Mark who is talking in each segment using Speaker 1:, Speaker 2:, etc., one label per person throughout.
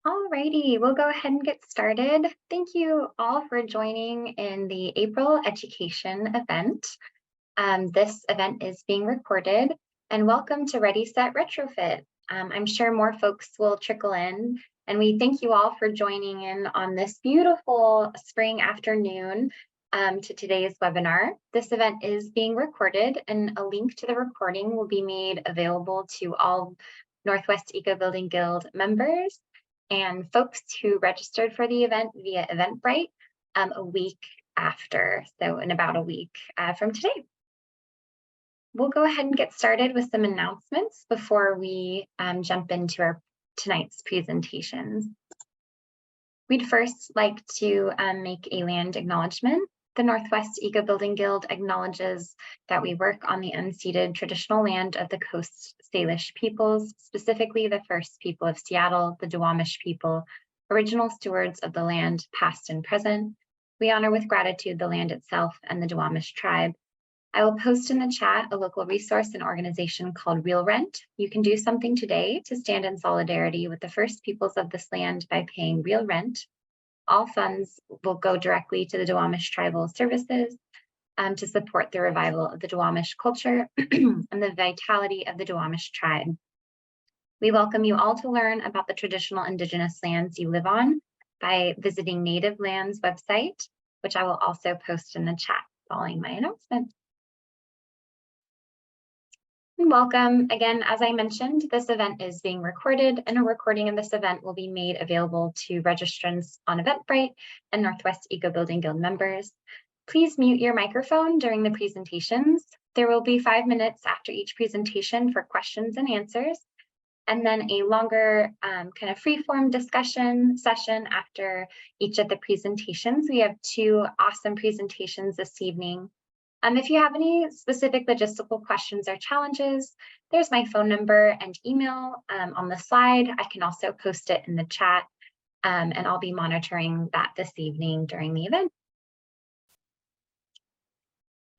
Speaker 1: Alrighty, we'll go ahead and get started. Thank you all for joining in the April education event. This event is being recorded, and welcome to Ready, Set, Retrofit. I'm sure more folks will trickle in, and we thank you all for joining in on this beautiful spring afternoon to today's webinar. This event is being recorded, and a link to the recording will be made available to all Northwest Eco Building Guild members and folks who registered for the event via Eventbrite a week after, so in about a week from today. We'll go ahead and get started with some announcements before we jump into our tonight's presentations. We'd first like to make a land acknowledgement. The Northwest Eco Building Guild acknowledges that we work on the unceded traditional land of the Coast Salish peoples, specifically the First People of Seattle, the Duwamish people, original stewards of the land, past and present. We honor with gratitude the land itself and the Duwamish tribe. I will post in the chat a local resource and organization called Real Rent. You can do something today to stand in solidarity with the First Peoples of this land by paying real rent. All funds will go directly to the Duwamish Tribal Services to support the revival of the Duwamish culture and the vitality of the Duwamish tribe. We welcome you all to learn about the traditional Indigenous lands you live on by visiting Native Lands website, which I will also post in the chat following my announcement. Welcome. Again, as I mentioned, this event is being recorded, and a recording of this event will be made available to registrants on Eventbrite and Northwest Eco Building Guild members. Please mute your microphone during the presentations. There will be 5 minutes after each presentation for questions and answers, and then a longer kind of free-form discussion session after each of the presentations. We have 2 awesome presentations this evening. If you have any specific logistical questions or challenges, there's my phone number and email on the slide. I can also post it in the chat, and I'll be monitoring that this evening during the event.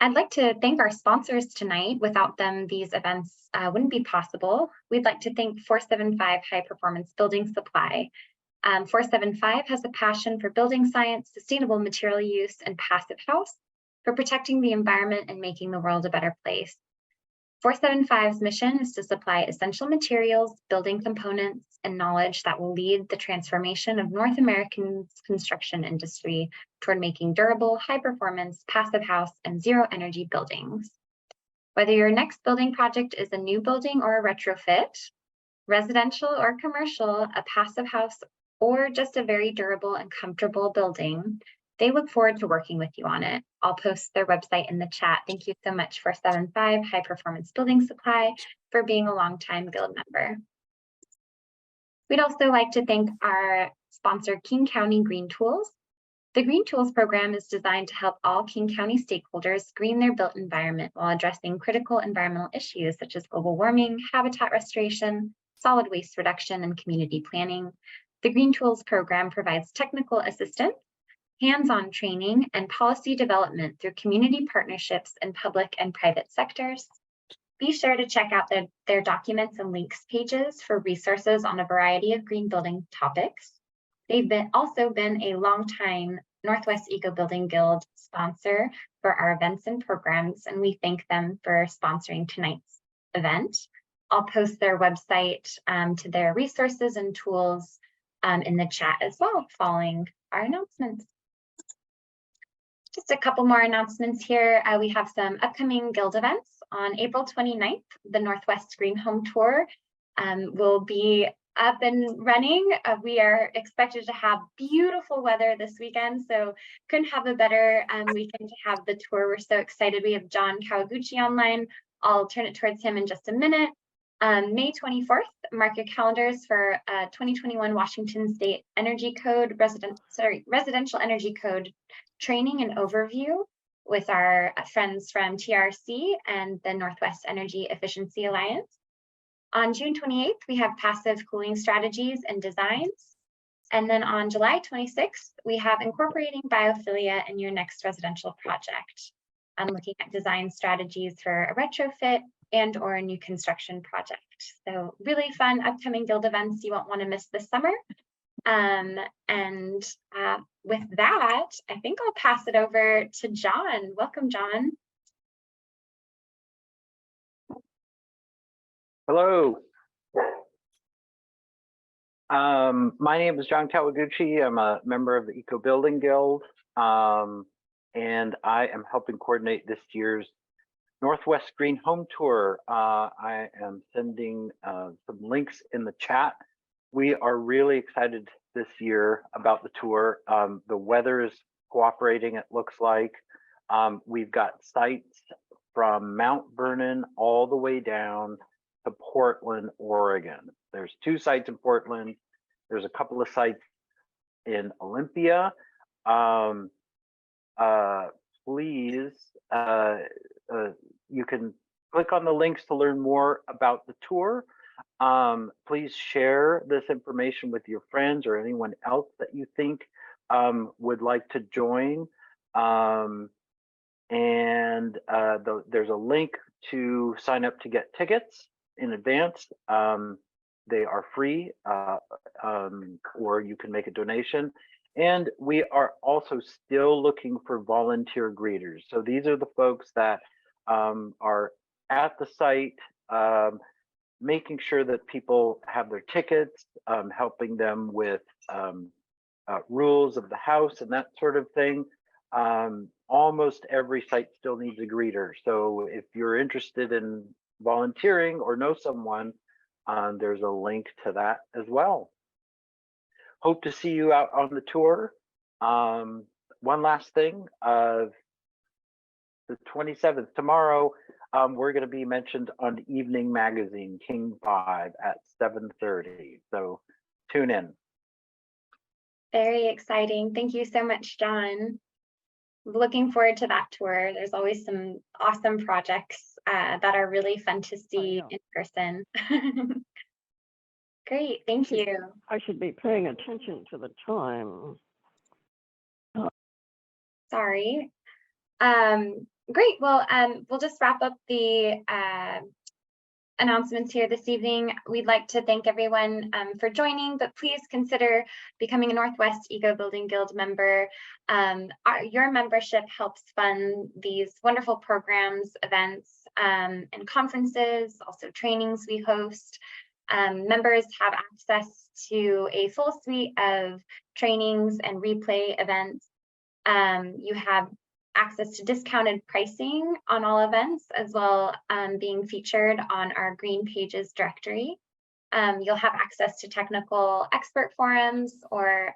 Speaker 1: I'd like to thank our sponsors tonight. Without them, these events wouldn't be possible. We'd like to thank 475 High Performance Building Supply. 475 has a passion for building science, sustainable material use, and passive house, for protecting the environment and making the world a better place. 475's mission is to supply essential materials, building components, and knowledge that will lead the transformation of North American construction industry toward making durable, high-performance, passive house, and zero-energy buildings. Whether your next building project is a new building or a retrofit, residential or commercial, a passive house, or just a very durable and comfortable building, they look forward to working with you on it. I'll post their website in the chat. Thank you so much, 475 High Performance Building Supply, for being a longtime Guild member. We'd also like to thank our sponsor, King County Green Tools. The Green Tools program is designed to help all King County stakeholders green their built environment while addressing critical environmental issues such as global warming, habitat restoration, solid waste reduction, and community planning. The Green Tools program provides technical assistance, hands-on training, and policy development through community partnerships in public and private sectors. Be sure to check out their documents and links pages for resources on a variety of green building topics. They've also been a longtime Northwest Eco Building Guild sponsor for our events and programs, and we thank them for sponsoring tonight's event. I'll post their website to their resources and tools in the chat as well following our announcements. Just a couple more announcements here. We have some upcoming Guild events. On April 29th, the Northwest Green Home Tour will be up and running. We are expected to have beautiful weather this weekend, so couldn't have a better weekend to have the tour. We're so excited. We have John Kawaguchi online. I'll turn it towards him in just a minute. May 24th, mark your calendars for 2021 Washington State Energy Code, Residential Energy Code training and overview with our friends from TRC and the Northwest Energy Efficiency Alliance. On June 28th, we have passive cooling strategies and designs. And then on July 26th, we have incorporating biophilia in your next residential project. I'm looking at design strategies for a retrofit and or a new construction project. So really fun upcoming Guild events you won't want to miss this summer. With that, I think I'll pass it over to John. Welcome, John.
Speaker 2: Hello. My name is John Kawaguchi. I'm a member of the Eco Building Guild, and I am helping coordinate this year's Northwest Green Home Tour. I am sending some links in the chat. We are really excited this year about the tour. The weather is cooperating, it looks like. We've got sites from Mount Vernon all the way down to Portland, Oregon. There's 2 sites in Portland. There's a couple of sites in Olympia. Please, you can click on the links to learn more about the tour. Please share this information with your friends or anyone else that you think would like to join. There's a link to sign up to get tickets in advance. They are free, or you can make a donation. And we are also still looking for volunteer greeters. So these are the folks that are at the site, making sure that people have their tickets, helping them with rules of the house and that sort of thing. Almost every site still needs a greeter. So if you're interested in volunteering or know someone, there's a link to that as well. Hope to see you out on the tour. One last thing, the 27th, tomorrow, we're going to be mentioned on Evening Magazine, King 5 at 7:30. So tune in.
Speaker 1: Very exciting. Thank you so much, John. Looking forward to that tour. There's always some awesome projects that are really fun to see in person. Great, thank you.
Speaker 3: I should be paying attention to the time.
Speaker 1: Sorry. Great, well, we'll just wrap up the announcements here this evening. We'd like to thank everyone for joining, but please consider becoming a Northwest Eco Building Guild member. Your membership helps fund these wonderful programs, events, and conferences, also trainings we host. Members have access to a full suite of trainings and replay events. You have access to discounted pricing on all events, as well being featured on our Green Pages directory. You'll have access to technical expert forums or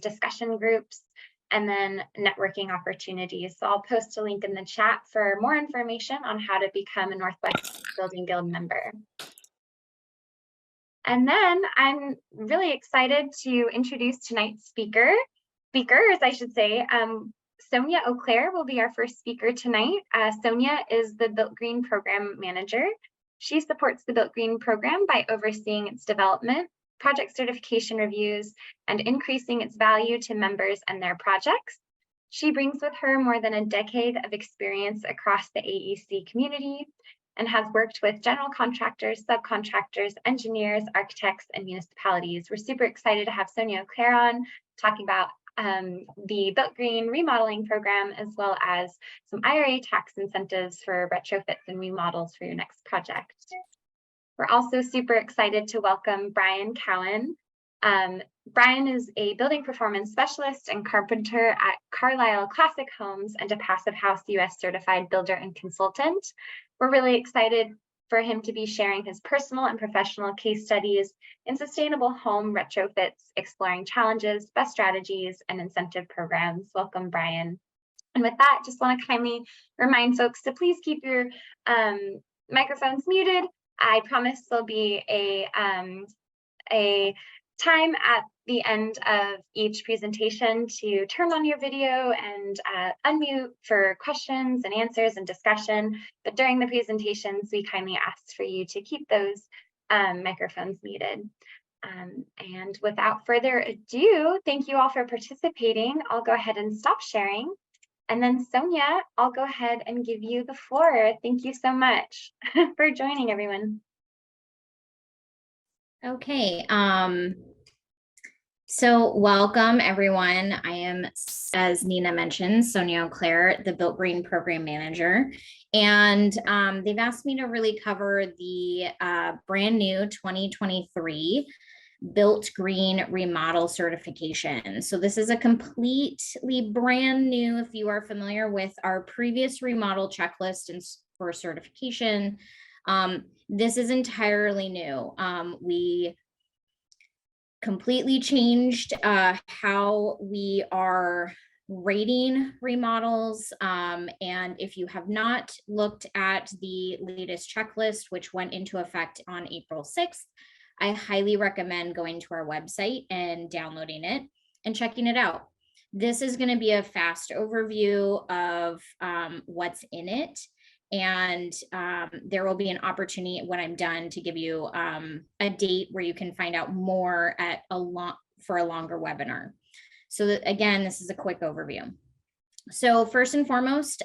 Speaker 1: discussion groups, and then networking opportunities. So I'll post a link in the chat for more information on how to become a Northwest Building Guild member. And then I'm really excited to introduce tonight's speakers, I should say. Sonia Auclair will be our first speaker tonight. Sonia is the Built Green Program Manager. She supports the Built Green program by overseeing its development, project certification reviews, and increasing its value to members and their projects. She brings with her more than a decade of experience across the AEC community and has worked with general contractors, subcontractors, engineers, architects, and municipalities. We're super excited to have Sonia Auclair on talking about the Built Green remodeling program, as well as some IRA tax incentives for retrofits and remodels for your next project. We're also super excited to welcome Brian Cowan. Brian is a building performance specialist and carpenter at Carlisle Classic Homes and a Passive House US certified builder and consultant. We're really excited for him to be sharing his personal and professional case studies in sustainable home retrofits, exploring challenges, best strategies, and incentive programs. Welcome, Brian. And with that, just want to kindly remind folks to please keep your microphones muted. I promise there'll be a time at the end of each presentation to turn on your video and unmute for questions and answers and discussion. But during the presentations, we kindly ask for you to keep those microphones muted. And without further ado, thank you all for participating. I'll go ahead and stop sharing. And then Sonia, I'll go ahead and give you the floor. Thank you so much for joining, everyone.
Speaker 4: Okay. So welcome everyone. I am, as Nina mentioned, Sonia Claire, the Built Green Program Manager. And they've asked me to really cover the brand new 2023 Built Green Remodel Certification. So this is a completely brand new, if you are familiar with our previous remodel checklist and for certification, this is entirely new. We completely changed how we are rating remodels. And if you have not looked at the latest checklist, which went into effect on April 6th, I highly recommend going to our website and downloading it and checking it out. This is going to be a fast overview of what's in it. And there will be an opportunity when I'm done to give you a date where you can find out more for a longer webinar. So that, again, this is a quick overview. So first and foremost,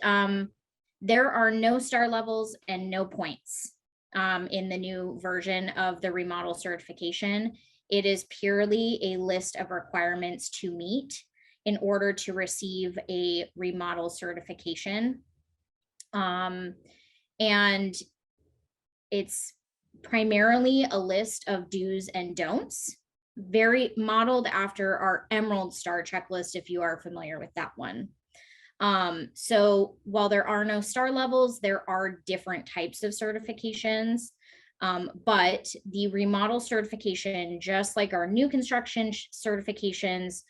Speaker 4: there are no star levels and no points in the new version of the remodel certification. It is purely a list of requirements to meet in order to receive a remodel certification. And it's primarily a list of do's and don'ts, very modeled after our Emerald Star checklist, if you are familiar with that one. So while there are no star levels, there are different types of certifications. But the remodel certification, just like our new construction certifications,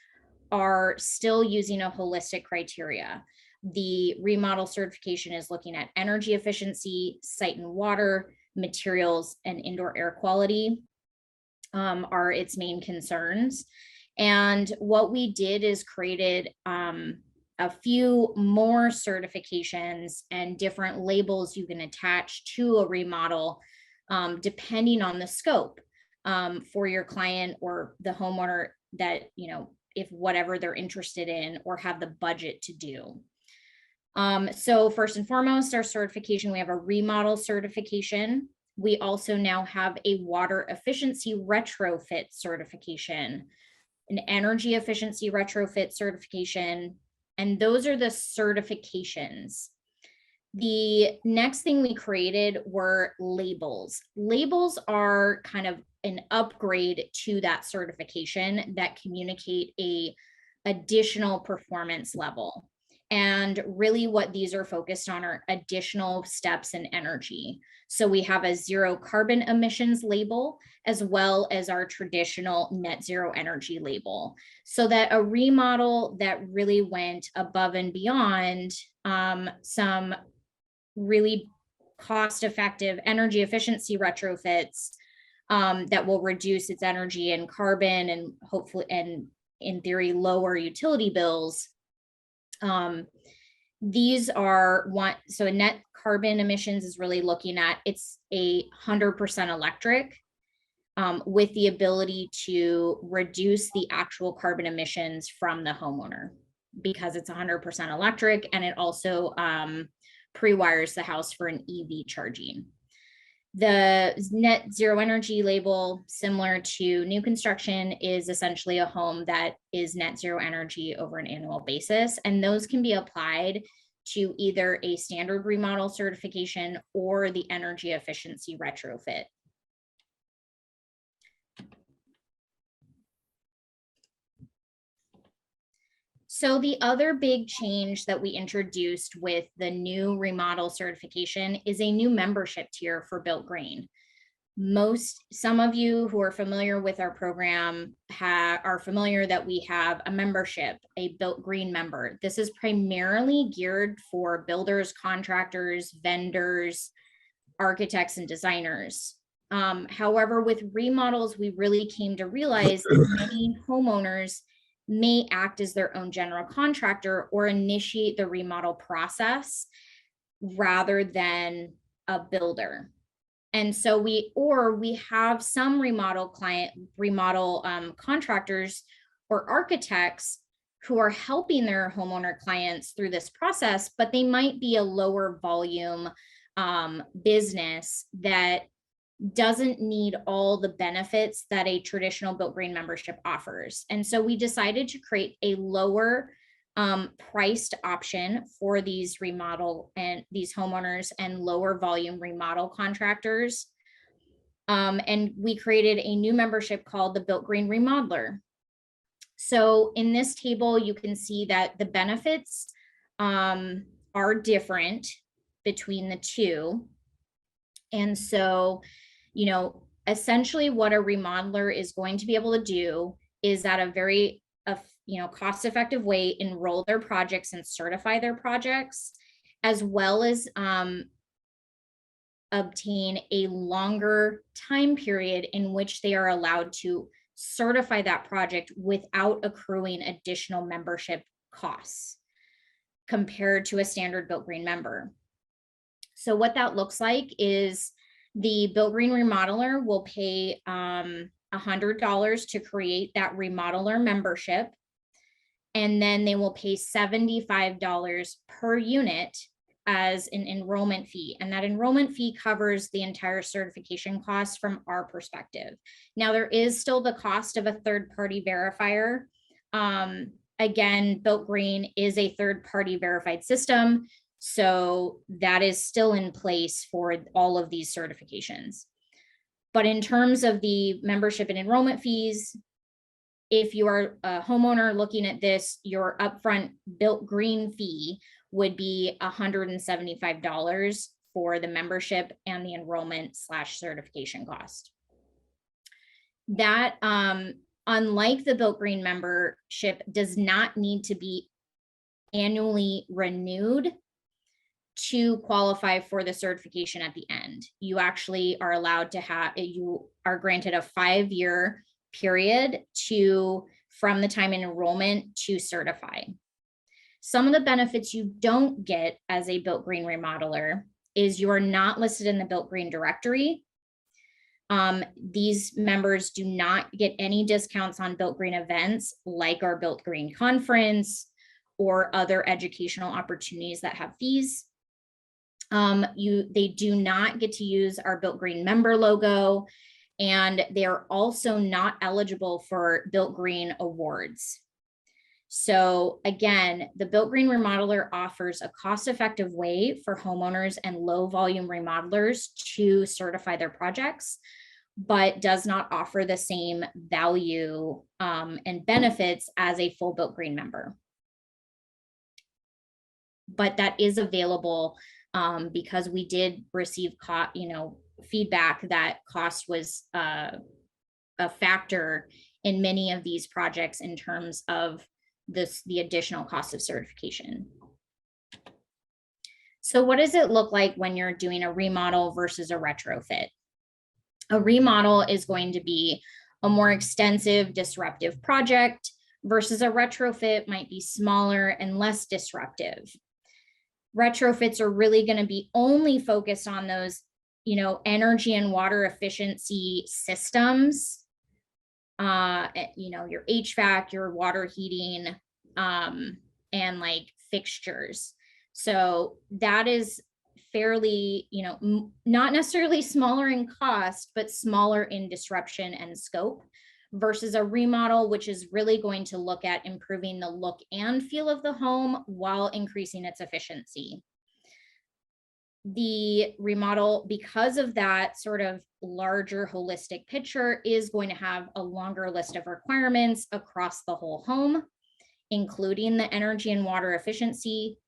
Speaker 4: are still using a holistic criteria. The remodel certification is looking at energy efficiency, site and water, materials, and indoor air quality are its main concerns. And what we did is created a few more certifications and different labels you can attach to a remodel depending on the scope for your client or the homeowner that, you know, if whatever they're interested in or have the budget to do. So first and foremost, our certification, we have a remodel certification. We also now have a water efficiency retrofit certification, an energy efficiency retrofit certification, and those are the certifications. The next thing we created were labels. Labels are kind of an upgrade to that certification that communicate a additional performance level. And really what these are focused on are additional steps in energy. So we have a zero carbon emissions label, as well as our traditional net zero energy label. So that a remodel that really went above and beyond some really cost-effective energy efficiency retrofits that will reduce its energy and carbon and hopefully, and in theory, lower utility bills. These are so net carbon emissions is really looking at, it's 100% electric with the ability to reduce the actual carbon emissions from the homeowner because it's 100% electric, and it also pre-wires the house for an EV charging. The net zero energy label, similar to new construction, is essentially a home that is net zero energy over an annual basis. And those can be applied to either a standard remodel certification or the energy efficiency retrofit. So the other big change that we introduced with the new remodel certification is a new membership tier for Built Green. Some of you who are familiar with our program are familiar that we have a membership, a Built Green member. This is primarily geared for builders, contractors, vendors, architects, and designers. However, with remodels, we really came to realize that many homeowners may act as their own general contractor or initiate the remodel process rather than a builder. And so we have some remodel contractors or architects who are helping their homeowner clients through this process, but they might be a lower volume business that doesn't need all the benefits that a traditional Built Green membership offers. And so we decided to create a lower priced option for these remodel and these homeowners and lower volume remodel contractors. And we created a new membership called the Built Green Remodeler. So in this table, you can see that the benefits are different between the two. And so, you know, essentially what a remodeler is going to be able to do is at a very, cost-effective way, enroll their projects and certify their projects, as well as obtain a longer time period in which they are allowed to certify that project without accruing additional membership costs compared to a standard Built Green member. So what that looks like is the Built Green remodeler will pay $100 to create that remodeler membership, and then they will pay $75 per unit as an enrollment fee. And that enrollment fee covers the entire certification cost from our perspective. Now, there is still the cost of a third-party verifier. Again, Built Green is a third-party verified system, so that is still in place for all of these certifications. But in terms of the membership and enrollment fees, if you are a homeowner looking at this, your upfront Built Green fee would be $175 for the membership and the enrollment / certification cost. That, unlike the Built Green membership, does not need to be annually renewed to qualify for the certification at the end. You actually are allowed to you are granted a 5-year period from the time in enrollment to certify. Some of the benefits you don't get as a Built Green remodeler is you are not listed in the Built Green directory. These members do not get any discounts on Built Green events like our Built Green conference or other educational opportunities that have fees. They do not get to use our Built Green member logo, and they are also not eligible for Built Green awards. So again, the Built Green remodeler offers a cost-effective way for homeowners and low volume remodelers to certify their projects, but does not offer the same value and benefits as a full Built Green member. But that is available because we did receive feedback that cost was a factor in many of these projects in terms of the additional cost of certification. So what does it look like when you're doing a remodel versus a retrofit? A remodel is going to be a more extensive, disruptive project versus a retrofit might be smaller and less disruptive. Retrofits are really going to be only focused on those, energy and water efficiency systems, your HVAC, your water heating, and like fixtures. So that is fairly, not necessarily smaller in cost, but smaller in disruption and scope versus a remodel, which is really going to look at improving the look and feel of the home while increasing its efficiency. The remodel, because of that sort of larger holistic picture, is going to have a longer list of requirements across the whole home, including the energy and water efficiency,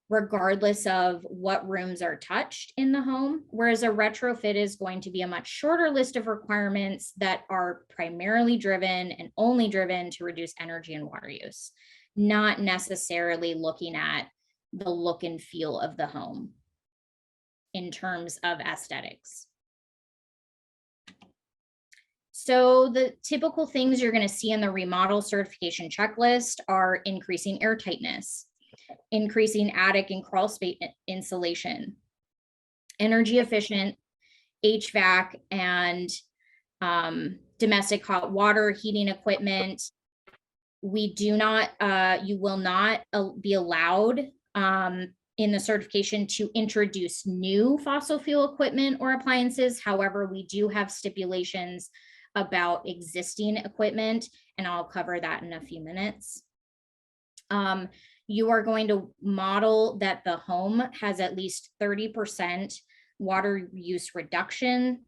Speaker 4: regardless of what rooms are touched in the home, whereas a retrofit is going to be a much shorter list of requirements that are primarily driven and only driven to reduce energy and water use, not necessarily looking at the look and feel of the home in terms of aesthetics. So the typical things you're going to see in the remodel certification checklist are increasing air tightness, increasing attic and crawl space insulation, energy efficient HVAC and domestic hot water heating equipment. We do not, you will not be allowed in the certification to introduce new fossil fuel equipment or appliances. However, we do have stipulations about existing equipment, and I'll cover that in a few minutes. You are going to model that the home has at least 30% water use reduction.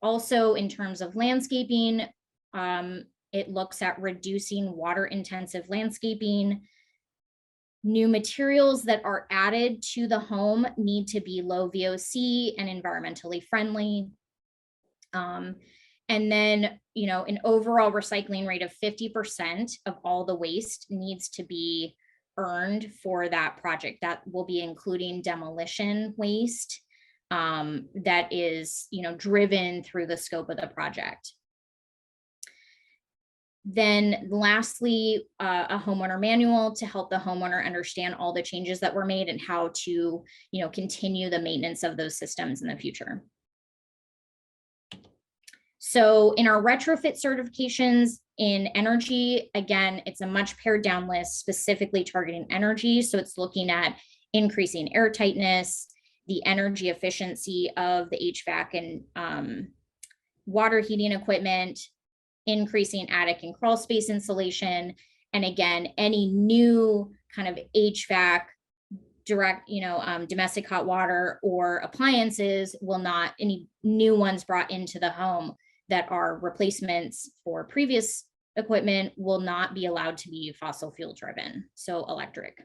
Speaker 4: Also in terms of landscaping, it looks at reducing water intensive landscaping. New materials that are added to the home need to be low VOC and environmentally friendly. And then, you know, an overall recycling rate of 50% of all the waste needs to be earned for that project. That will be including demolition waste that is, you know, driven through the scope of the project. Then lastly, a homeowner manual to help the homeowner understand all the changes that were made and how to, you know, continue the maintenance of those systems in the future. So in our retrofit certifications in energy, again, it's a much pared down list specifically targeting energy. So it's looking at increasing air tightness, the energy efficiency of the HVAC and water heating equipment, increasing attic and crawl space insulation. And again, any new kind of HVAC, direct, you know, domestic hot water or appliances will not, any new ones brought into the home that are replacements for previous equipment will not be allowed to be fossil fuel driven, so electric.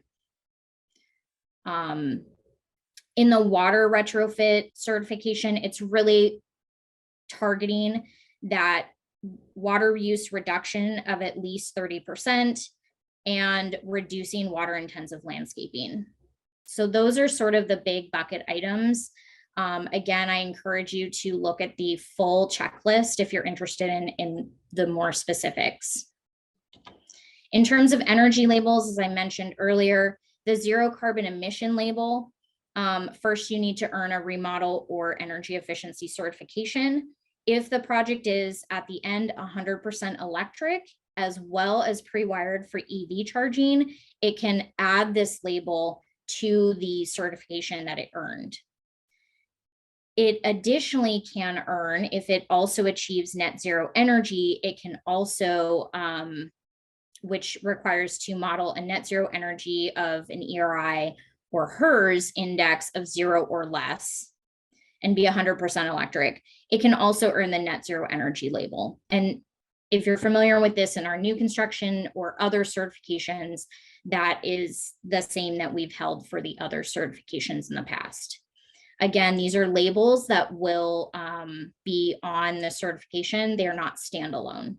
Speaker 4: In the water retrofit certification, it's really targeting that water use reduction of at least 30% and reducing water intensive landscaping. So those are sort of the big bucket items. Again, I encourage you to look at the full checklist if you're interested in the more specifics. In terms of energy labels, as I mentioned earlier, the zero carbon emission label, first you need to earn a remodel or energy efficiency certification. If the project is at the end 100% electric, as well as pre-wired for EV charging, it can add this label to the certification that it earned. It additionally can earn, if it also achieves net zero energy, it can also, which requires to model a net zero energy of an ERI or HERS index of 0 or less and be 100% electric. It can also earn the net zero energy label. And if you're familiar with this in our new construction or other certifications, that is the same that we've held for the other certifications in the past. Again, these are labels that will be on the certification. They're not standalone.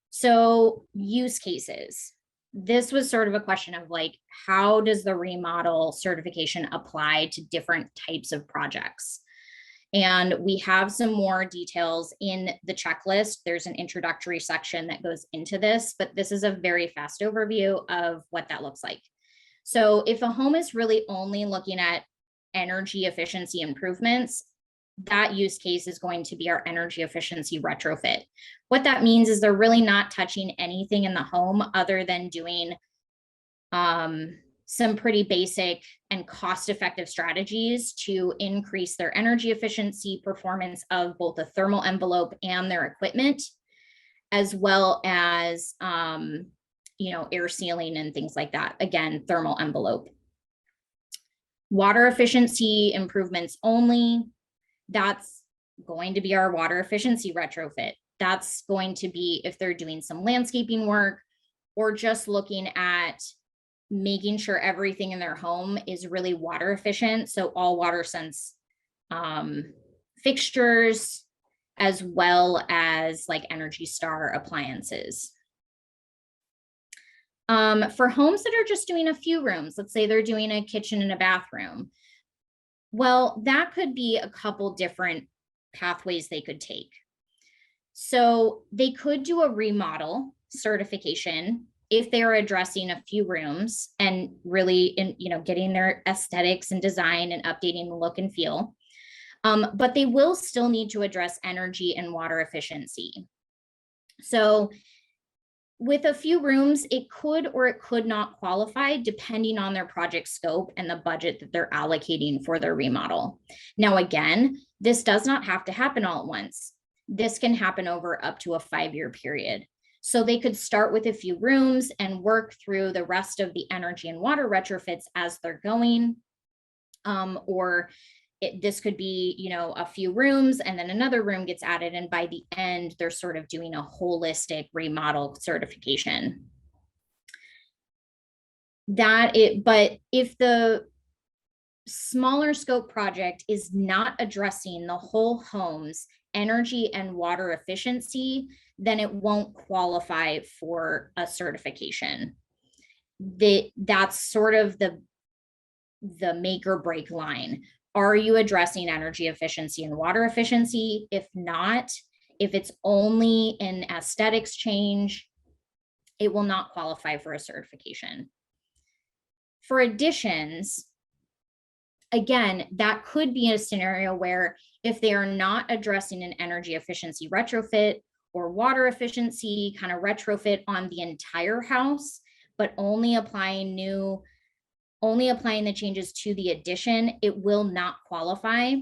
Speaker 4: So use cases. This was sort of a question of like, how does the remodel certification apply to different types of projects? And we have some more details in the checklist. There's an introductory section that goes into this, but this is a very fast overview of what that looks like. So if a home is really only looking at energy efficiency improvements, that use case is going to be our energy efficiency retrofit. What that means is they're really not touching anything in the home other than doing some pretty basic and cost-effective strategies to increase their energy efficiency performance of both the thermal envelope and their equipment, as well as you know, air sealing and things like that. Again, thermal envelope. Water efficiency improvements only. That's going to be our water efficiency retrofit. That's going to be if they're doing some landscaping work or just looking at making sure everything in their home is really water efficient. So all water sense fixtures, as well as like Energy Star appliances. For homes that are just doing a few rooms, let's say they're doing a kitchen and a bathroom. Well, that could be a couple different pathways they could take. So they could do a remodel certification if they are addressing a few rooms and really, you know, getting their aesthetics and design and updating the look and feel. But they will still need to address energy and water efficiency. So With a few rooms, it could or it could not qualify depending on their project scope and the budget that they're allocating for their remodel. Now, again, this does not have to happen all at once. This can happen over up to a 5-year period. So they could start with a few rooms and work through the rest of the energy and water retrofits as they're going. This could be, you know, a few rooms and then another room gets added. And by the end, they're sort of doing a holistic remodel certification. But if the smaller scope project is not addressing the whole home's energy and water efficiency, then it won't qualify for a certification. That's sort of the make or break line. Are you addressing energy efficiency and water efficiency? If not, if it's only an aesthetics change, it will not qualify for a certification. For additions, again, that could be a scenario where if they are not addressing an energy efficiency retrofit or water efficiency kind of retrofit on the entire house, but only applying the changes to the addition, it will not qualify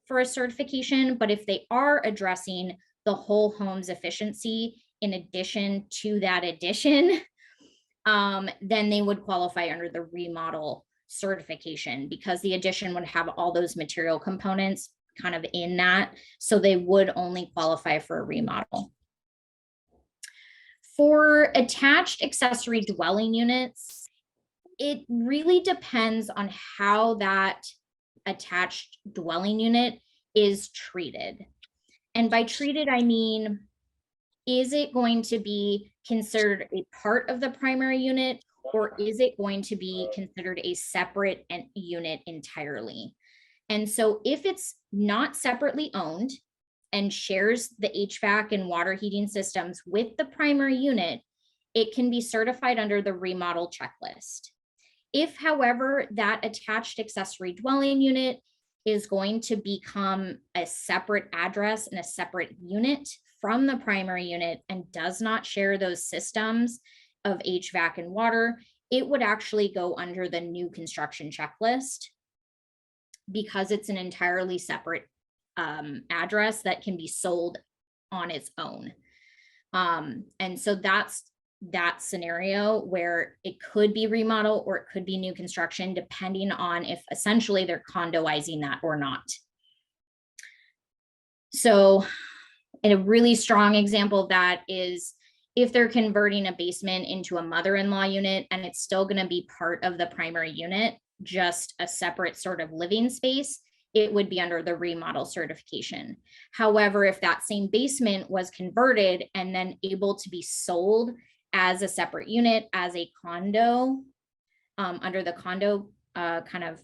Speaker 4: for a certification. But if they are addressing the whole home's efficiency in addition to that addition, then they would qualify under the remodel certification, because the addition would have all those material components kind of in that. So they would only qualify for a remodel. For attached accessory dwelling units, it really depends on how that attached dwelling unit is treated. And by treated, I mean, is it going to be considered a part of the primary unit, or is it going to be considered a separate unit entirely? And so if it's not separately owned and shares the HVAC and water heating systems with the primary unit, it can be certified under the remodel checklist. If, however, that attached accessory dwelling unit is going to become a separate address and a separate unit from the primary unit and does not share those systems of HVAC and water, it would actually go under the new construction checklist, because it's an entirely separate address that can be sold on its own. And so that's that scenario where it could be remodel or it could be new construction, depending on if essentially they're condoizing that or not. So a really strong example of that is if they're converting a basement into a mother-in-law unit and it's still going to be part of the primary unit, just a separate sort of living space, it would be under the remodel certification. However, if that same basement was converted and then able to be sold as a separate unit, as a condo, under the condo kind of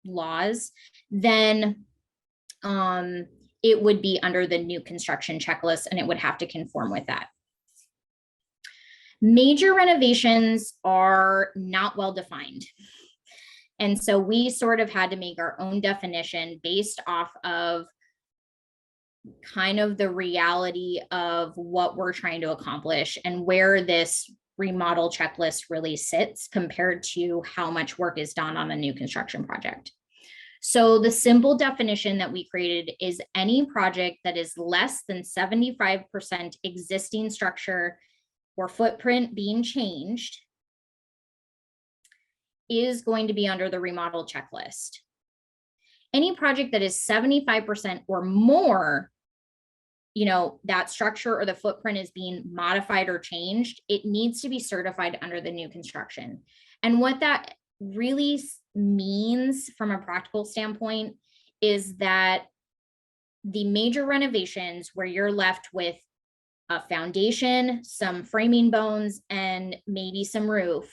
Speaker 4: laws, then it would be under the new construction checklist and it would have to conform with that. Major renovations are not well defined. And so we sort of had to make our own definition based off of kind of the reality of what we're trying to accomplish and where this remodel checklist really sits compared to how much work is done on a new construction project. So the simple definition that we created is any project that is less than 75% existing structure or footprint being changed is going to be under the remodel checklist. Any project that is 75% or more, you know, that structure or the footprint is being modified or changed, it needs to be certified under the new construction. And what that really means from a practical standpoint is that the major renovations where you're left with a foundation, some framing bones, and maybe some roof,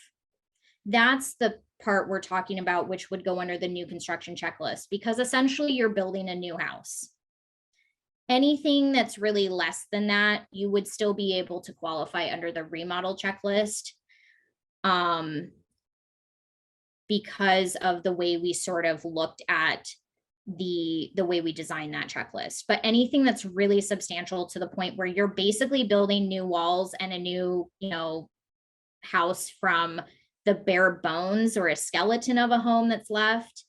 Speaker 4: that's the part we're talking about, which would go under the new construction checklist, because essentially you're building a new house. Anything that's really less than that, you would still be able to qualify under the remodel checklist, because of the way we sort of looked at the way we design that checklist. But anything that's really substantial to the point where you're basically building new walls and a new, house from the bare bones or a skeleton of a home that's left,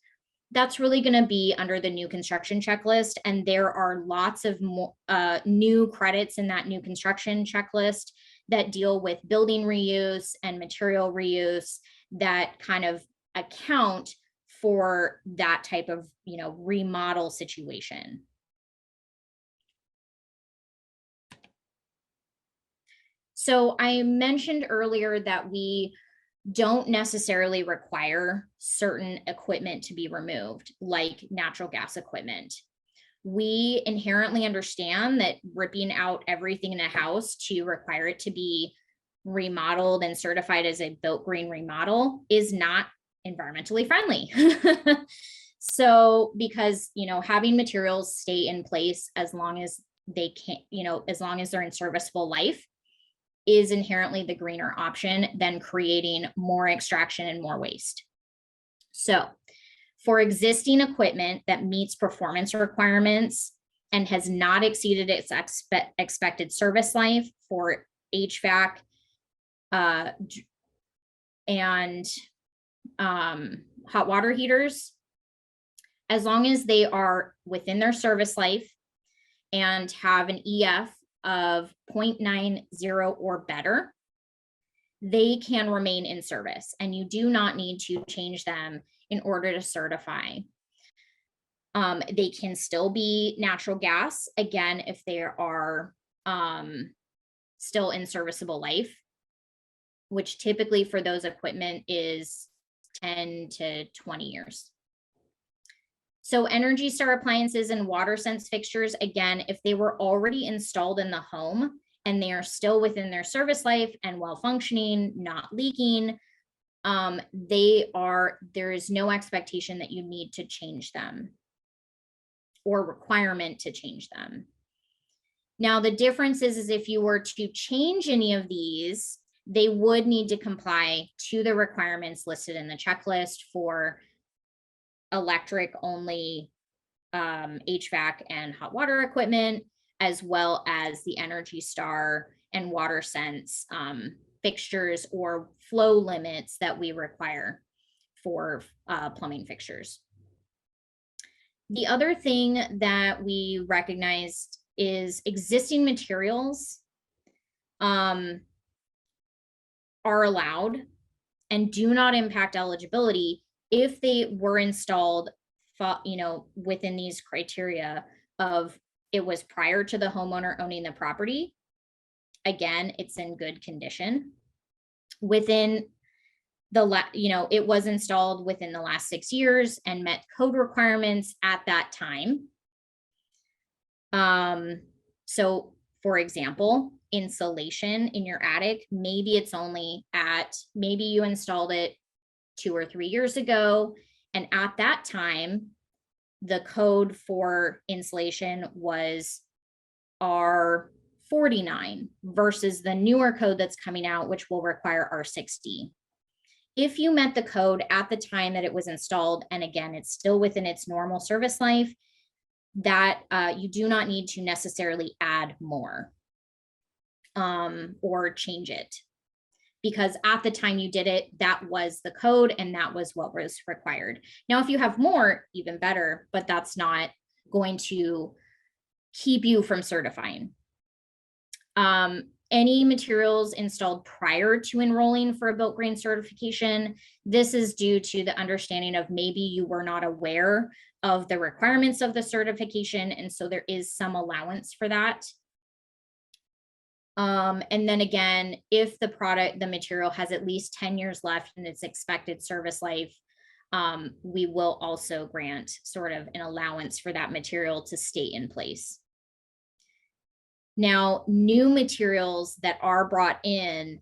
Speaker 4: that's really going to be under the new construction checklist. And there are lots of new credits in that new construction checklist that deal with building reuse and material reuse that kind of account for that type of, remodel situation. So I mentioned earlier that we don't necessarily require certain equipment to be removed, like natural gas equipment. We inherently understand that ripping out everything in a house to require it to be remodeled and certified as a built green remodel is not environmentally friendly. So because, having materials stay in place as long as they can, as long as they're in serviceable life is inherently the greener option than creating more extraction and more waste. So for existing equipment that meets performance requirements and has not exceeded its expected service life for HVAC and hot water heaters, as long as they are within their service life and have an EF of 0.90 or better, they can remain in service, and you do not need to change them in order to certify. They can still be natural gas, again, if they are still in serviceable life, which typically for those equipment is 10 to 20 years. So Energy Star appliances and WaterSense fixtures, again, if they were already installed in the home and they are still within their service life and well functioning, not leaking, there is no expectation that you need to change them or requirement to change them. Now, the difference is if you were to change any of these, they would need to comply to the requirements listed in the checklist for electric only HVAC and hot water equipment, as well as the Energy Star and WaterSense fixtures or flow limits that we require for plumbing fixtures. The other thing that we recognized is existing materials are allowed and do not impact eligibility if they were installed, within these criteria of it was prior to the homeowner owning the property. Again, it's in good condition. Within it was installed within the last 6 years and met code requirements at that time. So for example, insulation in your attic, maybe you installed it 2 or 3 years ago. And at that time, the code for insulation was R49 versus the newer code that's coming out, which will require R60. If you met the code at the time that it was installed, and again, it's still within its normal service life, that you do not need to necessarily add more or change it. Because at the time you did it, that was the code and that was what was required. Now, if you have more, even better, but that's not going to keep you from certifying. Any materials installed prior to enrolling for a built green certification, this is due to the understanding of maybe you were not aware of the requirements of the certification, and so there is some allowance for that. And then again, if the material has at least 10 years left in its expected service life, we will also grant sort of an allowance for that material to stay in place. Now, new materials that are brought in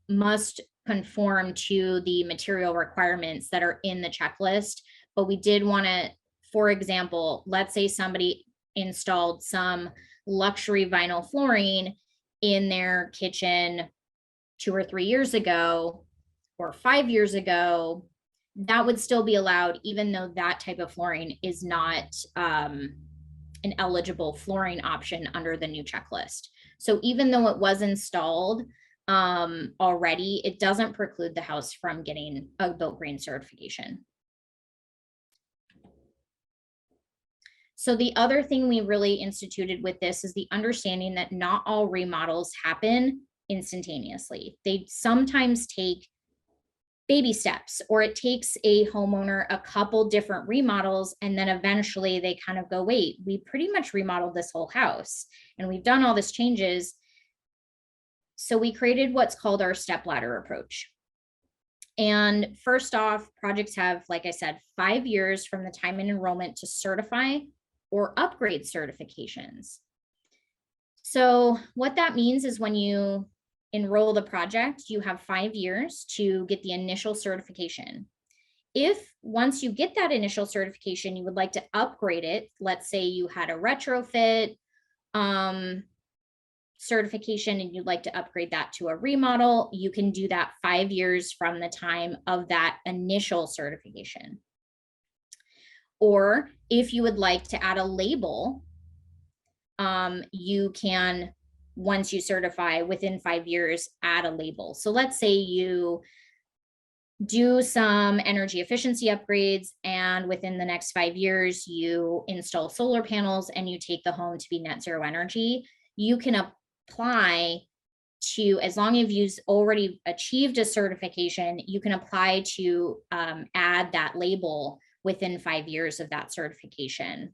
Speaker 4: must conform to the material requirements that are in the checklist, but we did want to, for example, let's say somebody installed some luxury vinyl flooring in their kitchen 2 or 3 years ago or 5 years ago, that would still be allowed, even though that type of flooring is not an eligible flooring option under the new checklist. So even though it was installed already, it doesn't preclude the house from getting a Built Green certification. So the other thing we really instituted with this is the understanding that not all remodels happen instantaneously. They sometimes take baby steps, or it takes a homeowner a couple different remodels, and then eventually they kind of go, wait, we pretty much remodeled this whole house and we've done all these changes. So we created what's called our step ladder approach. And first off, projects have, like I said, 5 years from the time in enrollment to certify or upgrade certifications. So what that means is when you enroll the project, you have 5 years to get the initial certification. If once you get that initial certification, you would like to upgrade it, let's say you had a retrofit certification and you'd like to upgrade that to a remodel, you can do that 5 years from the time of that initial certification. Or if you would like to add a label, you can, once you certify within 5 years, add a label. So let's say you do some energy efficiency upgrades and within the next 5 years, you install solar panels and you take the home to be net zero energy. You can apply to, as long as you've already achieved a certification, you can apply to add that label within 5 years of that certification.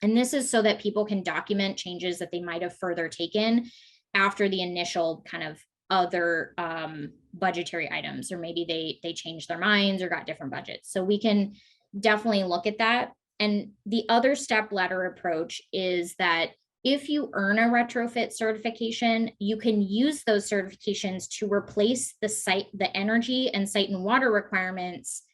Speaker 4: And this is so that people can document changes that they might have further taken after the initial kind of other budgetary items, or maybe they changed their minds or got different budgets. So we can definitely look at that. And the other step ladder approach is that if you earn a retrofit certification, you can use those certifications to replace the energy and site and water requirements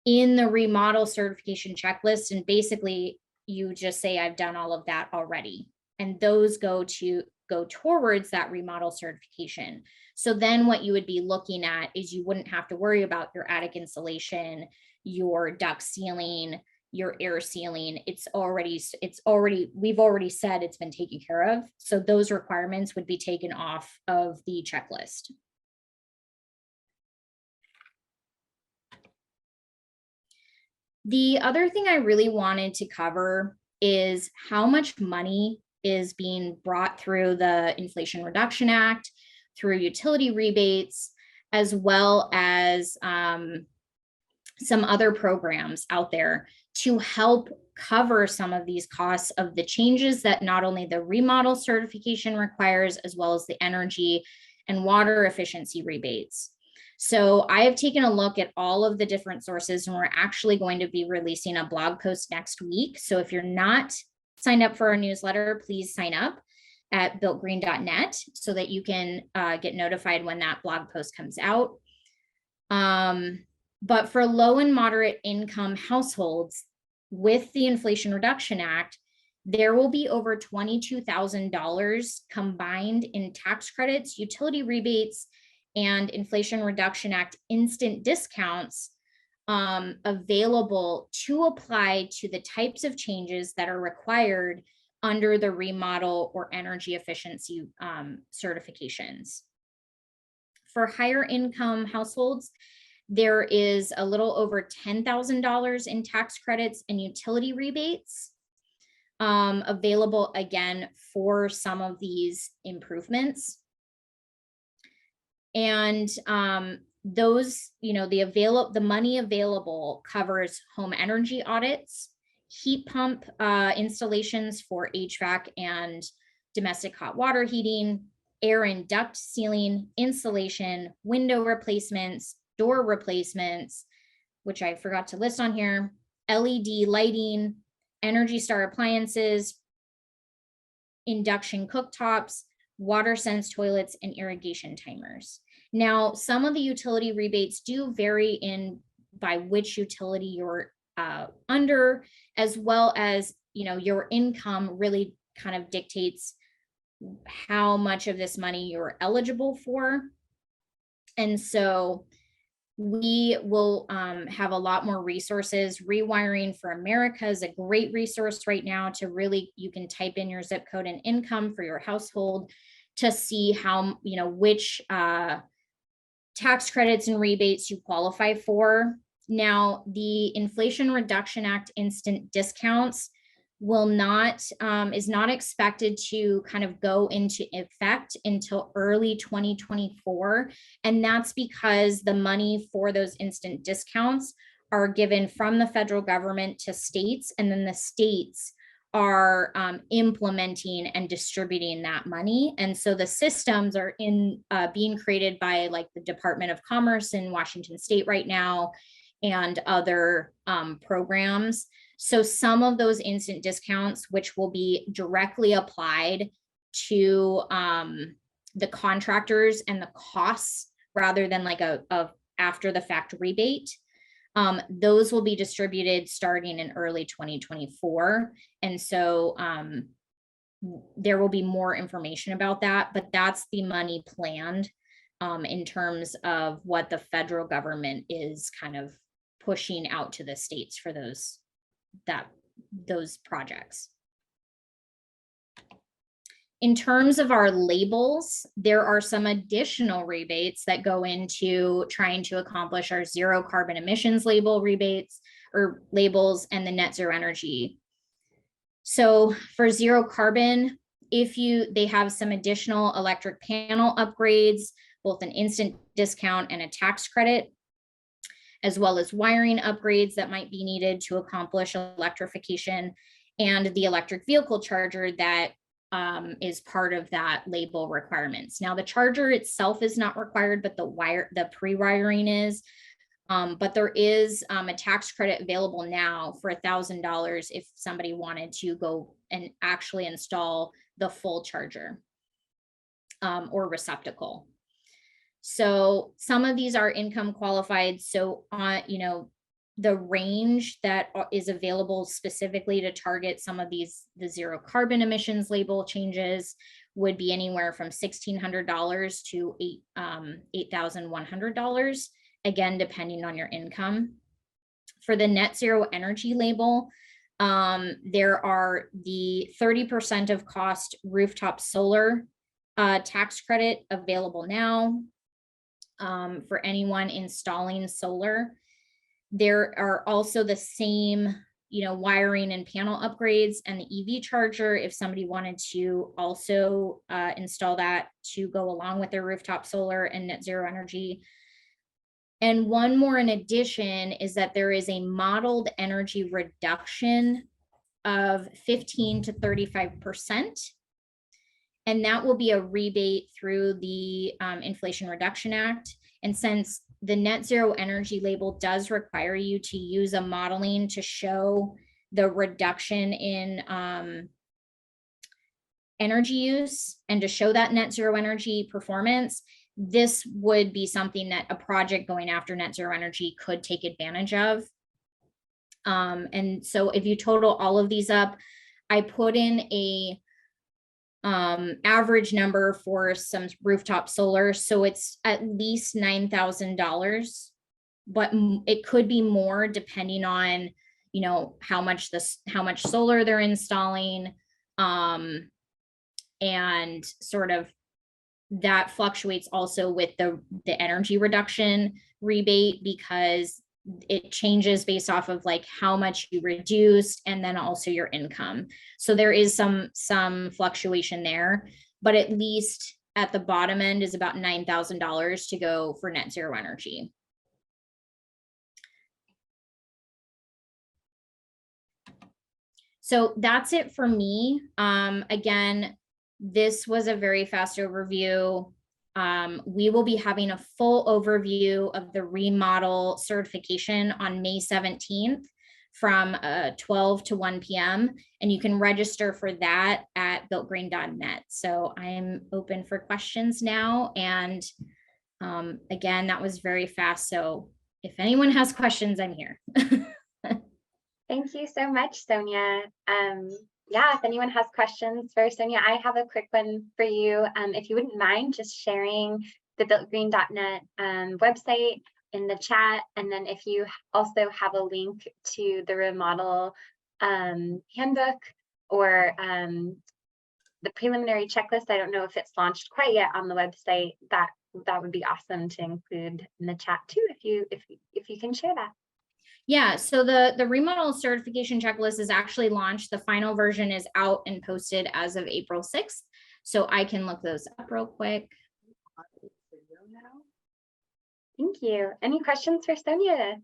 Speaker 4: in the remodel certification checklist. And basically you just say, I've done all of that already. And those go towards that remodel certification. So then what you would be looking at is you wouldn't have to worry about your attic insulation, your duct sealing, your air sealing. We've already said it's been taken care of. So those requirements would be taken off of the checklist. The other thing I really wanted to cover is how much money is being brought through the Inflation Reduction Act, through utility rebates, as well as some other programs out there to help cover some of these costs of the changes that not only the remodel certification requires, as well as the energy and water efficiency rebates. So I have taken a look at all of the different sources, and we're actually going to be releasing a blog post next week. So if you're not signed up for our newsletter, please sign up at builtgreen.net so that you can get notified when that blog post comes out. But for low and moderate income households with the Inflation Reduction Act, there will be over $22,000 combined in tax credits, utility rebates, and Inflation Reduction Act instant discounts available to apply to the types of changes that are required under the remodel or energy efficiency certifications. For higher income households, there is a little over $10,000 in tax credits and utility rebates available again for some of these improvements. And those, the money available covers home energy audits, heat pump installations for HVAC and domestic hot water heating, air and duct sealing, insulation, window replacements, door replacements, which I forgot to list on here, LED lighting, Energy Star appliances, induction cooktops, water sense toilets, and irrigation timers. Now, some of the utility rebates do vary in by which utility you're under, as well as, your income really kind of dictates how much of this money you're eligible for. And so we will have a lot more resources. Rewiring for America is a great resource right now to really, you can type in your zip code and income for your household to see how, you know, which tax credits and rebates you qualify for. Now, the Inflation Reduction Act instant discounts will not, is not expected to kind of go into effect until early 2024. And that's because the money for those instant discounts are given from the federal government to states, and then the states are implementing and distributing that money. And so the systems are in being created by like the Department of Commerce in Washington State right now and other programs. So some of those instant discounts, which will be directly applied to the contractors and the costs rather than like a after the fact rebate, those will be distributed starting in early 2024. And so there will be more information about that, but that's the money planned in terms of what the federal government is kind of pushing out to the states for those projects. In terms of our labels, there are some additional rebates that go into trying to accomplish our zero carbon emissions label rebates or labels and the net zero energy. So for zero carbon, they have some additional electric panel upgrades, both an instant discount and a tax credit, as well as wiring upgrades that might be needed to accomplish electrification, and the electric vehicle charger that is part of that label requirements. Now the charger itself is not required, but the pre-wiring is. But there is a tax credit available now for $1,000 if somebody wanted to go and actually install the full charger or receptacle. So some of these are income qualified. So you know, the range that is available specifically to target some of these, the zero carbon emissions label changes, would be anywhere from $1,600 to $8,100, again, depending on your income. For the net zero energy label, there are the 30% of cost rooftop solar tax credit available now for anyone installing solar. There are also the same, you know, wiring and panel upgrades and the EV charger if somebody wanted to also install that to go along with their rooftop solar and net zero energy. And one more in addition is that there is a modeled energy reduction of 15 to 35%. And that will be a rebate through the Inflation Reduction Act. And since the net zero energy label does require you to use a modeling to show the reduction in energy use and to show that net zero energy performance, this would be something that a project going after net zero energy could take advantage of. And so if you total all of these up, I put in a average number for some rooftop solar. So it's at least $9,000, but it could be more depending on, you know, how much solar they're installing. And sort of that fluctuates also with the energy reduction rebate, because it changes based off of like how much you reduced and then also your income. So there is some fluctuation there, but at least at the bottom end is about $9,000 to go for net zero energy. So that's it for me. Again, this was a very fast overview. We will be having a full overview of the remodel certification on May 17th from 12 to 1 p.m. And you can register for that at builtgreen.net. So I am open for questions now. And again, that was very fast. So if anyone has questions, I'm here.
Speaker 1: Thank you so much, Sonia. Yeah, if anyone has questions for Sonia, I have a quick one for you. If you wouldn't mind just sharing the builtgreen.net website in the chat. And then if you also have a link to the remodel handbook or the preliminary checklist, I don't know if it's launched quite yet on the website, that would be awesome to include in the chat too, if you can share that.
Speaker 4: Yeah, so the remodel certification checklist is actually launched. The final version is out and posted as of April 6th. So I can look those up real quick.
Speaker 1: Thank you. Any questions for Sonia?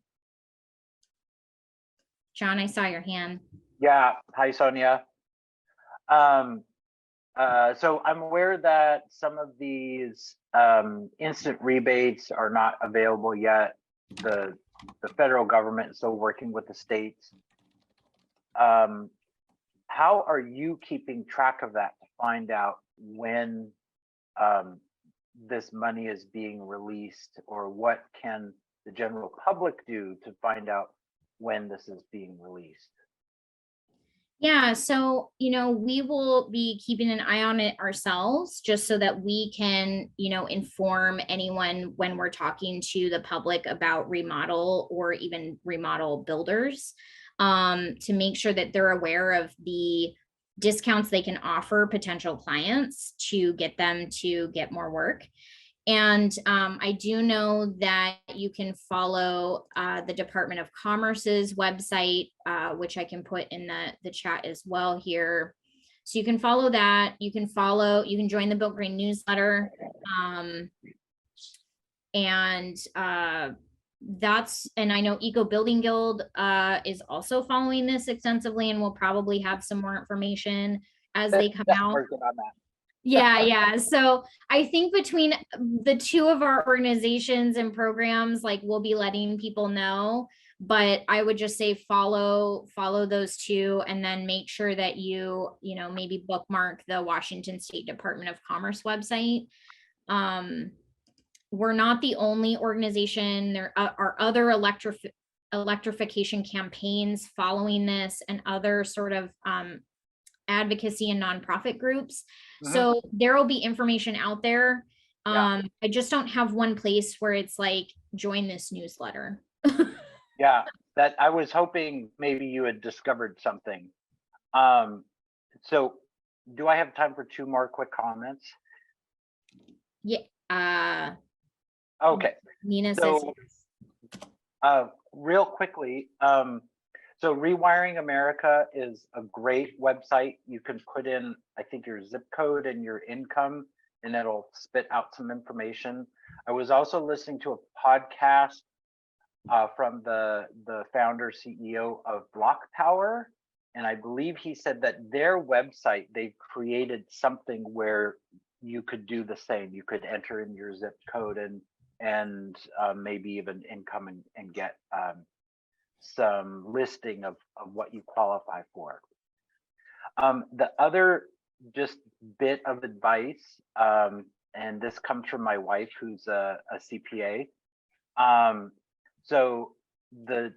Speaker 4: John, I saw your hand.
Speaker 2: Yeah, hi Sonia. So I'm aware that some of these instant rebates are not available yet. The federal government is still working with the states. How are you keeping track of that to find out when this money is being released, or what can the general public do to find out when this is being released?
Speaker 4: Yeah, so, we will be keeping an eye on it ourselves just so that we can, inform anyone when we're talking to the public about remodel or even remodel builders, to make sure that they're aware of the discounts they can offer potential clients to get them to get more work. And I do know that you can follow the Department of Commerce's website, which I can put in the chat as well here. So you can follow that. You can join the Built Green newsletter. And I know Eco Building Guild is also following this extensively and will probably have some more information as they come out.
Speaker 2: Working on that.
Speaker 4: Yeah. So I think between the two of our organizations and programs, like, we'll be letting people know, but I would just say follow those two, and then make sure that you maybe bookmark the Washington State Department of Commerce website. We're not the only organization. There are other electrification campaigns following this, and other sort of advocacy and nonprofit groups. So there will be information out there. I just don't have one place where it's like, join this newsletter.
Speaker 2: Yeah, that I was hoping maybe you had discovered something. So do I have time for 2 more quick comments?
Speaker 4: Yeah.
Speaker 2: Okay.
Speaker 4: Nina
Speaker 2: So,
Speaker 4: says
Speaker 2: real quickly, so Rewiring America is a great website. You can put in, I think, your zip code and your income, and it'll spit out some information. I was also listening to a podcast from the founder CEO of Block Power, and I believe he said that their website, they've created something where you could do the same. You could enter in your zip code and maybe even income and get some listing of what you qualify for. The other just bit of advice, and this comes from my wife, who's a CPA. So the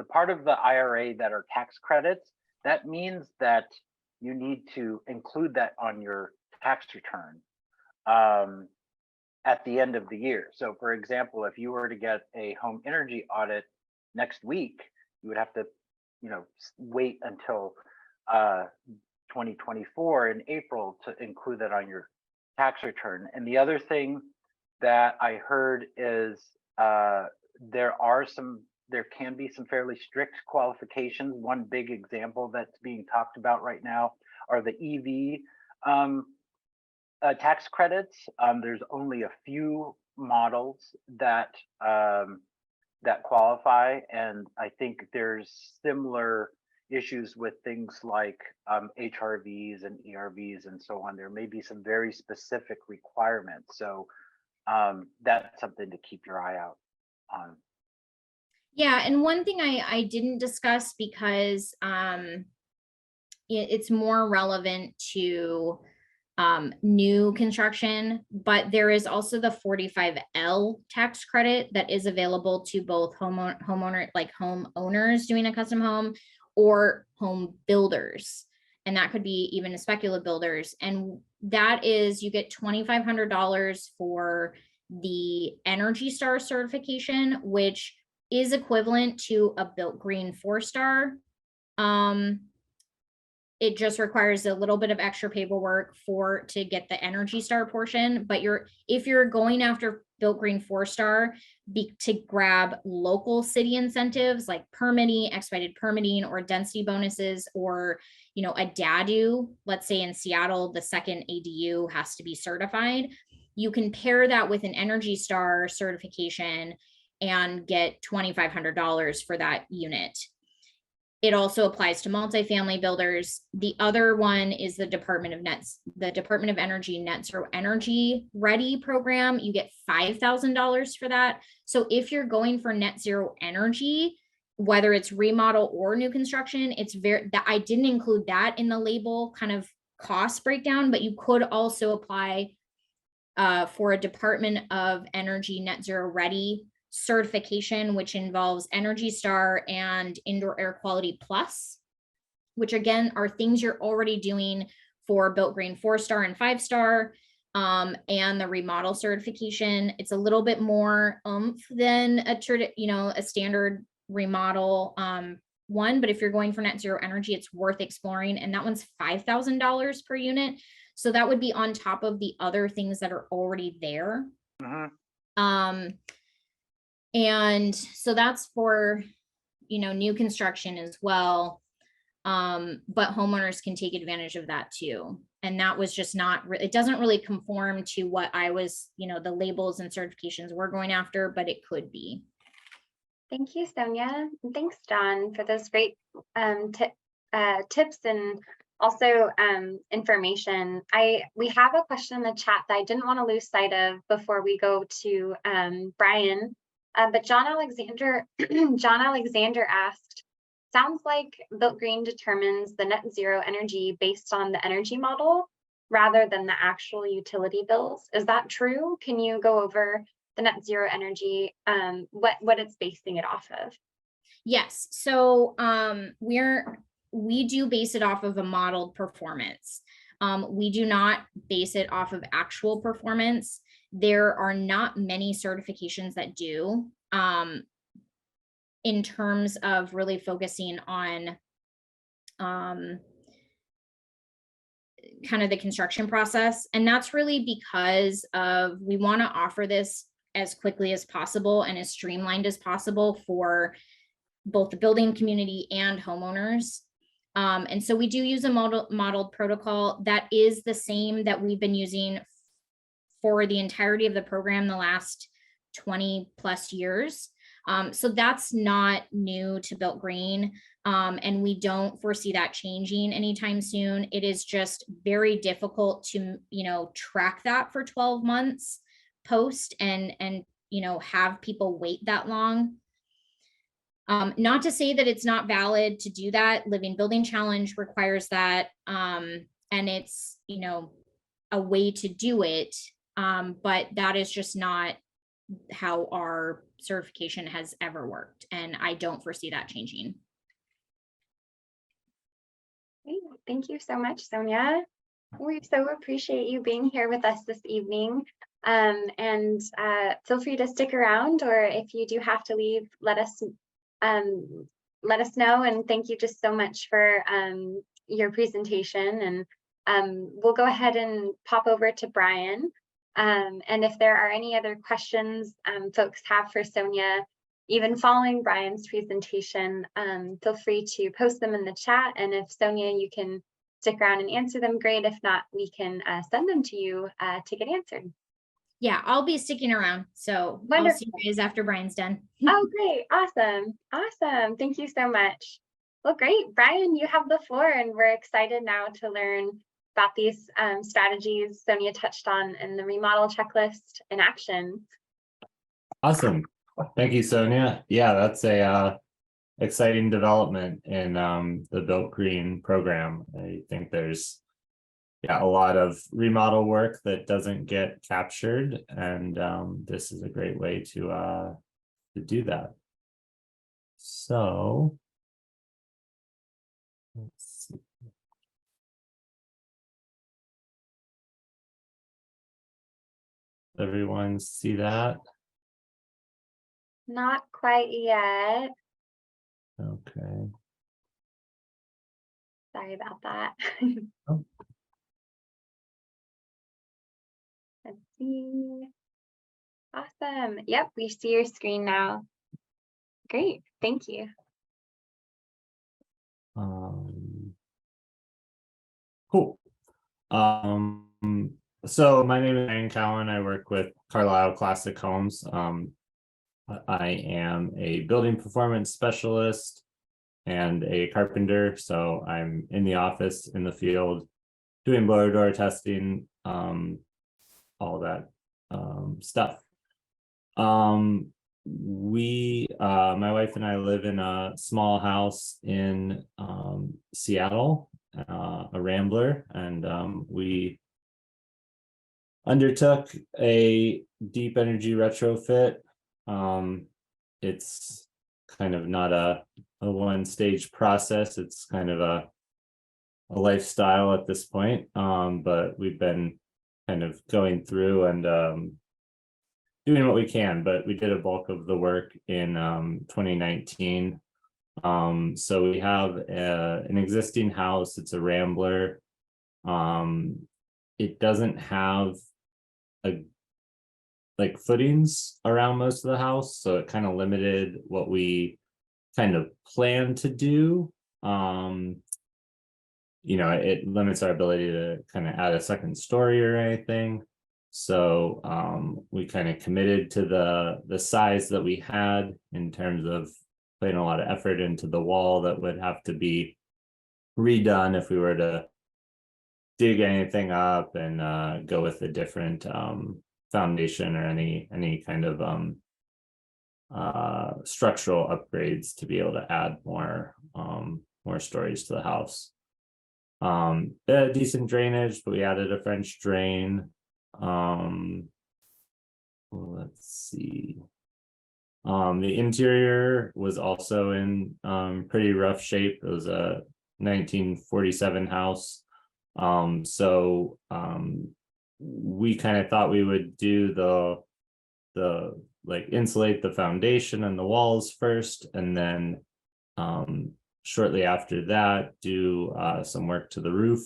Speaker 2: part of the IRA that are tax credits, that means that you need to include that on your tax return at the end of the year. So for example, if you were to get a home energy audit next week, you would have to, wait until 2024 in April to include that on your tax return. And the other thing that I heard is there can be some fairly strict qualifications. One big example that's being talked about right now are the EV tax credits. There's only a few models that qualify, and I think there's similar issues with things like HRVs and ERVs and so on. There may be some very specific requirements, so that's something to keep your eye out on.
Speaker 4: Yeah, and one thing I didn't discuss, because it's more relevant to new construction, but there is also the 45L tax credit that is available to both homeowners doing a custom home, or home builders. And that could be even speculative builders. And that is, you get $2,500 for the Energy Star certification, which is equivalent to a Built Green 4-star. It just requires a little bit of extra paperwork to get the Energy Star portion, but if you're going after Built Green 4-star to grab local city incentives like permitting, expedited permitting, or density bonuses, or a DADU, let's say in Seattle, the second ADU has to be certified. You can pair that with an Energy Star certification and get $2,500 for that unit. It also applies to multifamily builders. The other one is the Department of Energy Net Zero Energy Ready program. You get $5,000 for that. So if you're going for net zero energy, whether it's remodel or new construction, I didn't include that in the label kind of cost breakdown, but you could also apply for a Department of Energy Net Zero Ready certification, which involves Energy Star and Indoor Air Quality Plus, which again are things you're already doing for Built Green 4-star and 5-star, and the remodel certification. It's a little bit more than a standard remodel one, but if you're going for net zero energy, it's worth exploring, and that one's $5,000 per unit. So that would be on top of the other things that are already there. And so that's for, new construction as well. But homeowners can take advantage of that too. And that was just it doesn't really conform to what I was, the labels and certifications we're going after, but it could be.
Speaker 1: Thank you, Sonia. And thanks, John, for those great tips and also information. We have a question in the chat that I didn't want to lose sight of before we go to Brian. But John Alexander asked, sounds like Built Green determines the net zero energy based on the energy model rather than the actual utility bills. Is that true? Can you go over the net zero energy, what it's basing it off of?
Speaker 4: Yes. So we do base it off of a modeled performance. We do not base it off of actual performance. There are not many certifications that do, in terms of really focusing on kind of the construction process. And that's really because we want to offer this as quickly as possible and as streamlined as possible for both the building community and homeowners. And so we do use a modeled protocol that is the same that we've been using for the entirety of the program the last 20 plus years. So that's not new to Built Green. And we don't foresee that changing anytime soon. It is just very difficult to, track that for 12 months post and have people wait that long. Not to say that it's not valid to do that. Living Building Challenge requires that. And it's, a way to do it. But that is just not how our certification has ever worked. And I don't foresee that changing.
Speaker 1: Thank you so much, Sonia. We so appreciate you being here with us this evening. And feel free to stick around, or if you do have to leave, let us know. And thank you just so much for your presentation. And we'll go ahead and pop over to Brian. And if there are any other questions folks have for Sonia, even following Brian's presentation, feel free to post them in the chat. And if Sonia, you can stick around and answer them, great. If not, we can send them to you to get answered.
Speaker 4: Yeah, I'll be sticking around. So
Speaker 1: Wonderful.
Speaker 4: I'll see you guys after Brian's done.
Speaker 1: Oh, great. Awesome. Awesome. Thank you so much. Well, great. Brian, you have the floor, and we're excited now to learn about these strategies Sonia touched on in the remodel checklist in action.
Speaker 5: Awesome. Thank you, Sonia. Yeah, that's a exciting development in the Built Green program. I think there's a lot of remodel work that doesn't get captured, and this is a great way to do that. So let's see. Everyone see that?
Speaker 1: Not quite yet.
Speaker 5: Okay.
Speaker 1: Sorry about that.
Speaker 5: Oh.
Speaker 1: Let's see. Awesome. Yep, we see your screen now. Great, thank you.
Speaker 5: Cool. So my name is Ryan Cowan. I work with Carlisle Classic Homes. I am a building performance specialist and a carpenter. So I'm in the office, in the field, doing blower door testing, all that stuff. My wife and I live in a small house in Seattle, a Rambler, and we undertook a deep energy retrofit. It's kind of not a one-stage process. It's kind of a lifestyle at this point, but we've been kind of going through and doing what we can, but we did a bulk of the work in 2019. So we have an existing house. It's a Rambler. It doesn't have like footings around most of the house, so it kind of limited what we kind of planned to do. It limits our ability to kind of add a second story or anything. So we kind of committed to the size that we had in terms of putting a lot of effort into the wall that would have to be redone if we were to dig anything up and go with a different foundation or any kind of structural upgrades to be able to add more stories to the house. Decent drainage, but we added a French drain. Let's see. The interior was also in pretty rough shape. It was a 1947 house. So we kind of thought we would do the like insulate the foundation and the walls first, and then shortly after that do some work to the roof.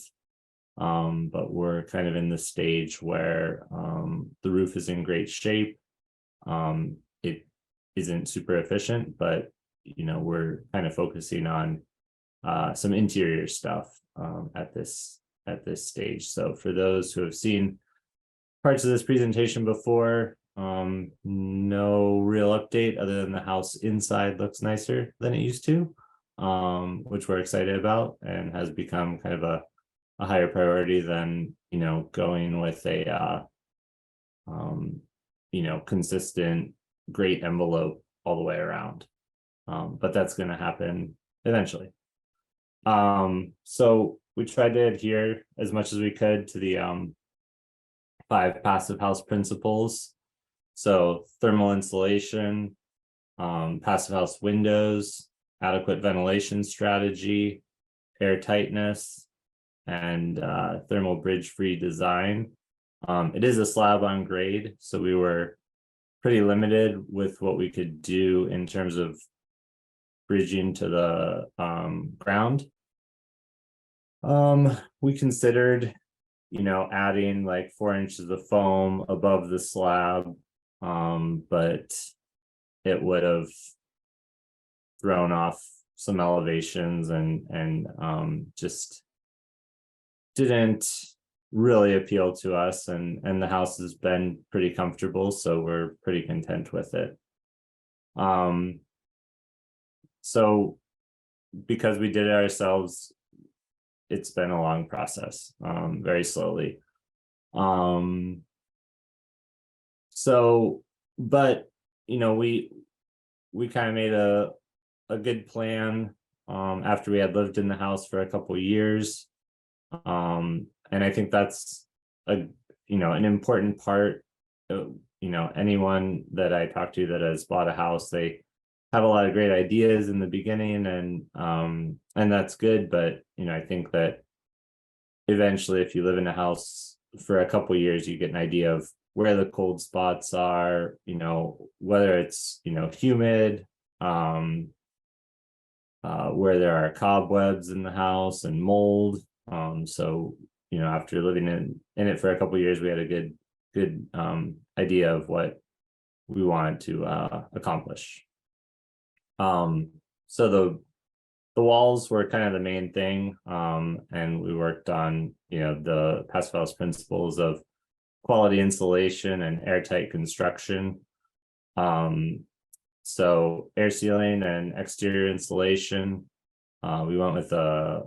Speaker 5: But we're kind of in the stage where the roof is in great shape. It isn't super efficient, but we're kind of focusing on some interior stuff at this stage. So for those who have seen parts of this presentation before, no real update other than the house inside looks nicer than it used to, which we're excited about and has become kind of a higher priority than going with a consistent great envelope all the way around. But that's going to happen eventually. So we tried to adhere as much as we could to the 5 passive house principles. So thermal insulation, passive house windows, adequate ventilation strategy, air tightness, and thermal bridge free design. It is a slab on grade, so we were pretty limited with what we could do in terms of bridging to the ground. We considered adding like 4 inches of foam above the slab, but it would have thrown off some elevations and just didn't really appeal to us, and the house has been pretty comfortable, so we're pretty content with it. So because we did it ourselves, it's been a long process, very slowly. But we kind of made a good plan after we had lived in the house for a couple of years. And I think that's an important part. Anyone that I talk to that has bought a house, they have a lot of great ideas in the beginning, and that's good. But I think that eventually, if you live in a house for a couple of years, you get an idea of where the cold spots are, you know, whether it's, you know, humid, where there are cobwebs in the house and mold. So, you know, after living in it for a couple of years, we had a good idea of what we wanted to accomplish. So the walls were kind of the main thing, and we worked on, you know, the Passive House principles of quality insulation and airtight construction. So air sealing and exterior insulation. We went with a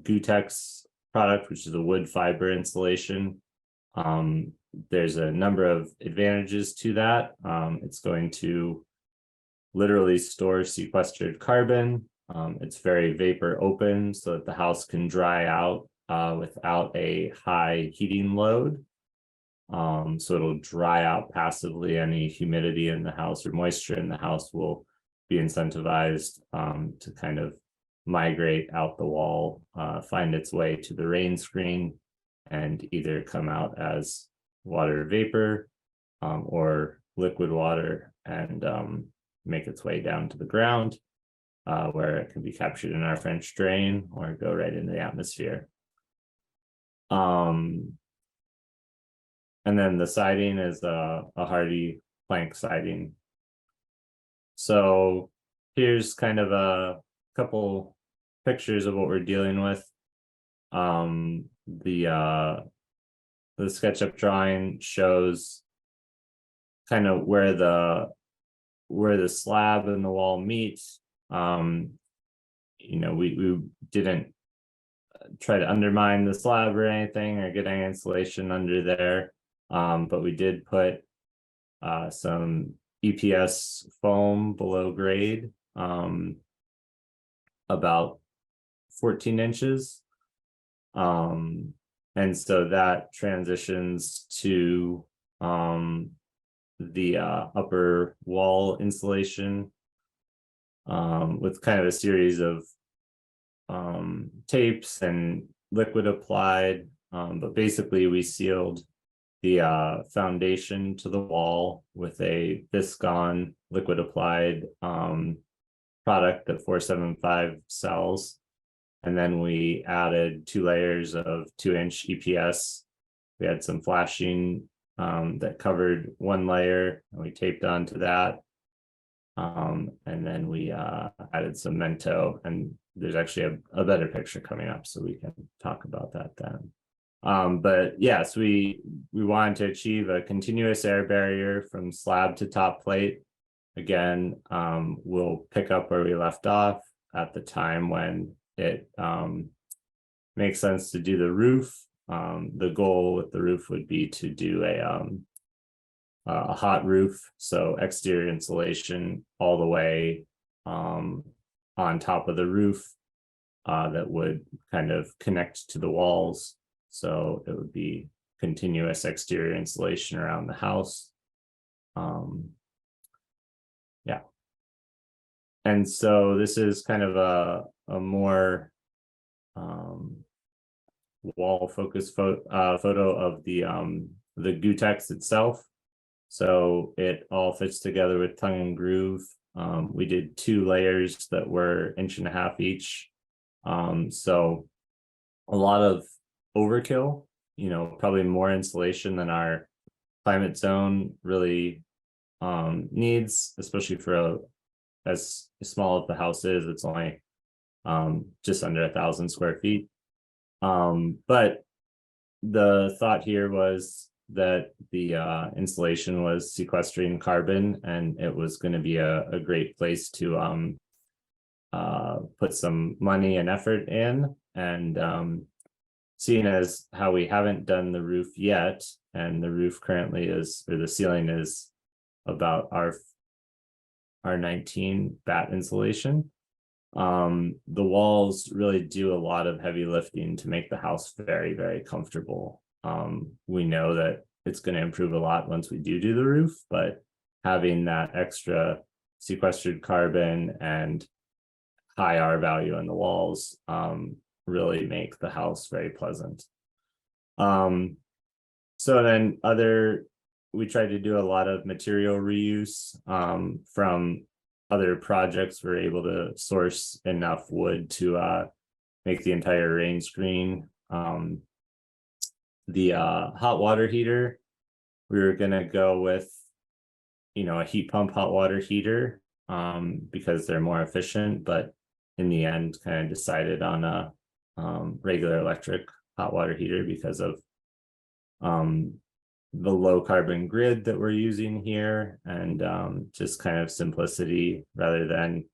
Speaker 5: Gutex product, which is a wood fiber insulation. There's a number of advantages to that. It's going to literally store sequestered carbon. It's very vapor open so that the house can dry out without a high heating load. So it'll dry out passively. Any humidity in the house or moisture in the house will be incentivized to kind of migrate out the wall, find its way to the rain screen, and either come out as water vapor or liquid water and make its way down to the ground, where it can be captured in our French drain or go right into the atmosphere. And then the siding is a hardy plank siding. So here's kind of a couple pictures of what we're dealing with. The SketchUp drawing shows kind of where the slab and the wall meet. You know, we didn't try to undermine the slab or anything or get any insulation under there. But we did put some EPS foam below grade, about 14 inches. And so that transitions to the upper wall insulation with kind of a series of tapes and liquid applied. But basically we sealed the foundation to the wall with a Viscon liquid applied product that 475 sells. And then we added 2 layers of 2-inch EPS. We had some flashing that covered 1 layer, and we taped onto that. And then we added some Mento, and there's actually a better picture coming up, so we can talk about that then. But yes, we wanted to achieve a continuous air barrier from slab to top plate. Again, we'll pick up where we left off at the time when it makes sense to do the roof. The goal with the roof would be to do a hot roof, so exterior insulation all the way on top of the roof that would kind of connect to the walls. So it would be continuous exterior insulation around the house. Yeah. And so this is kind of a more wall focused photo of the Gutex itself. So it all fits together with tongue and groove. We did 2 layers that were 1.5 inches each. So a lot of overkill, you know, probably more insulation than our climate zone really needs, especially for as small as the house is. It's only just under 1,000 square feet. But the thought here was that the insulation was sequestering carbon, and it was going to be a great place to put some money and effort in. And seeing as how we haven't done the roof yet, and the roof currently is, or the ceiling is about our 19 batt insulation. The walls really do a lot of heavy lifting to make the house very, very comfortable. We know that it's going to improve a lot once we do the roof, but having that extra sequestered carbon and high R value on the walls really make the house very pleasant. So then other we tried to do a lot of material reuse from other projects. We're able to source enough wood to make the entire rain screen. The hot water heater, we were gonna go with, a heat pump hot water heater because they're more efficient, but in the end kind of decided on a regular electric hot water heater because of the low carbon grid that we're using here, and just kind of simplicity rather than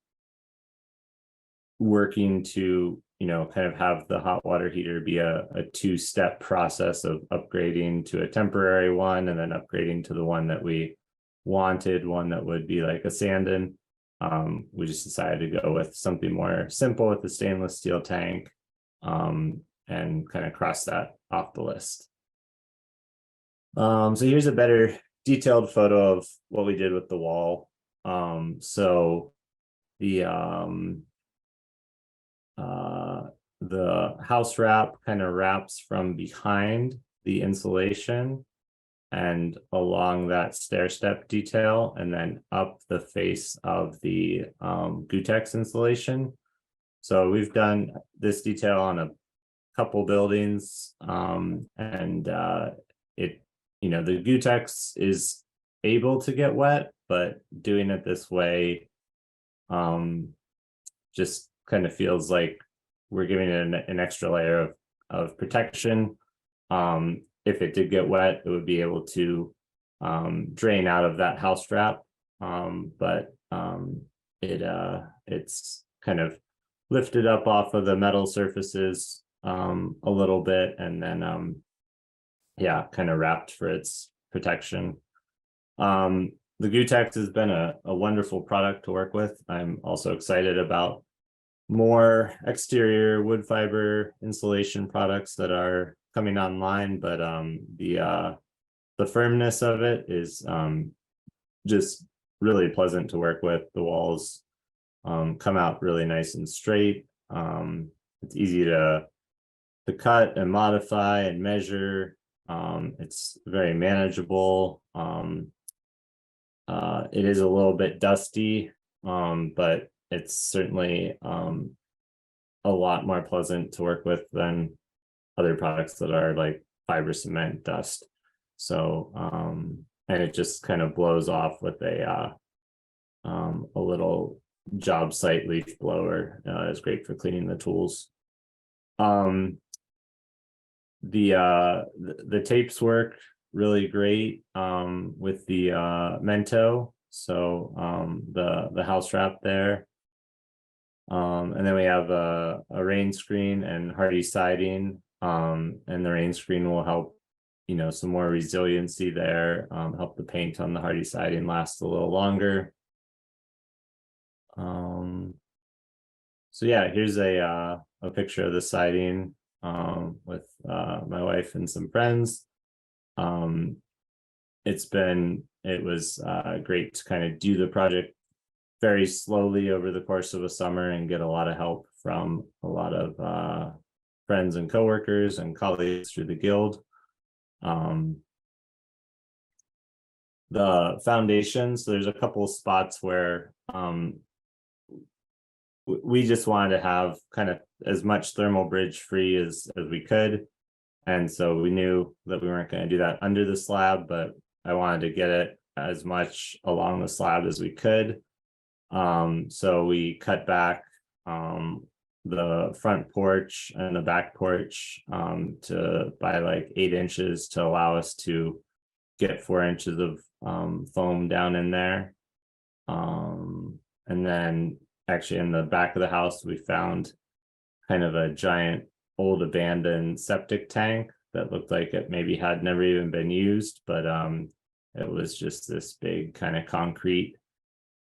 Speaker 5: working to kind of have the hot water heater be a two-step process of upgrading to a temporary one and then upgrading to the one that we wanted, one that would be like a stand-in. We just decided to go with something more simple with the stainless steel tank, and kind of cross that off the list. So here's a better detailed photo of what we did with the wall. So the house wrap kind of wraps from behind the insulation and along that stair step detail, and then up the face of the Gutex insulation. So we've done this detail on a couple buildings, and the Gutex is able to get wet, but doing it this way just kind of feels like we're giving it an extra layer of protection. If it did get wet, it would be able to drain out of that house wrap, but it's kind of lifted up off of the metal surfaces a little bit, and then kind of wrapped for its protection. The Gutex has been a wonderful product to work with. I'm also excited about more exterior wood fiber insulation products that are coming online, but the firmness of it is just really pleasant to work with. The walls come out really nice and straight. It's easy to cut and modify and measure. It's very manageable. It is a little bit dusty, but it's certainly a lot more pleasant to work with than other products that are like fiber cement dust. So and it just kind of blows off with a little job site leaf blower. It's great for cleaning the tools. The tapes work really great with the Mento, so the house wrap there, and then we have a rain screen and hardy siding, and the rain screen will help some more resiliency there, help the paint on the hardy siding last a little longer. So yeah, here's a picture of the siding with my wife and some friends. It was great to kind of do the project very slowly over the course of a summer and get a lot of help from a lot of friends and coworkers and colleagues through the guild. The foundations, so there's a couple of spots where we just wanted to have kind of as much thermal bridge free as we could. And so we knew that we weren't going to do that under the slab, but I wanted to get it as much along the slab as we could. So we cut back the front porch and the back porch by like 8 inches to allow us to get 4 inches of foam down in there. And then actually in the back of the house, we found kind of a giant old abandoned septic tank that looked like it maybe had never even been used, but it was just this big kind of concrete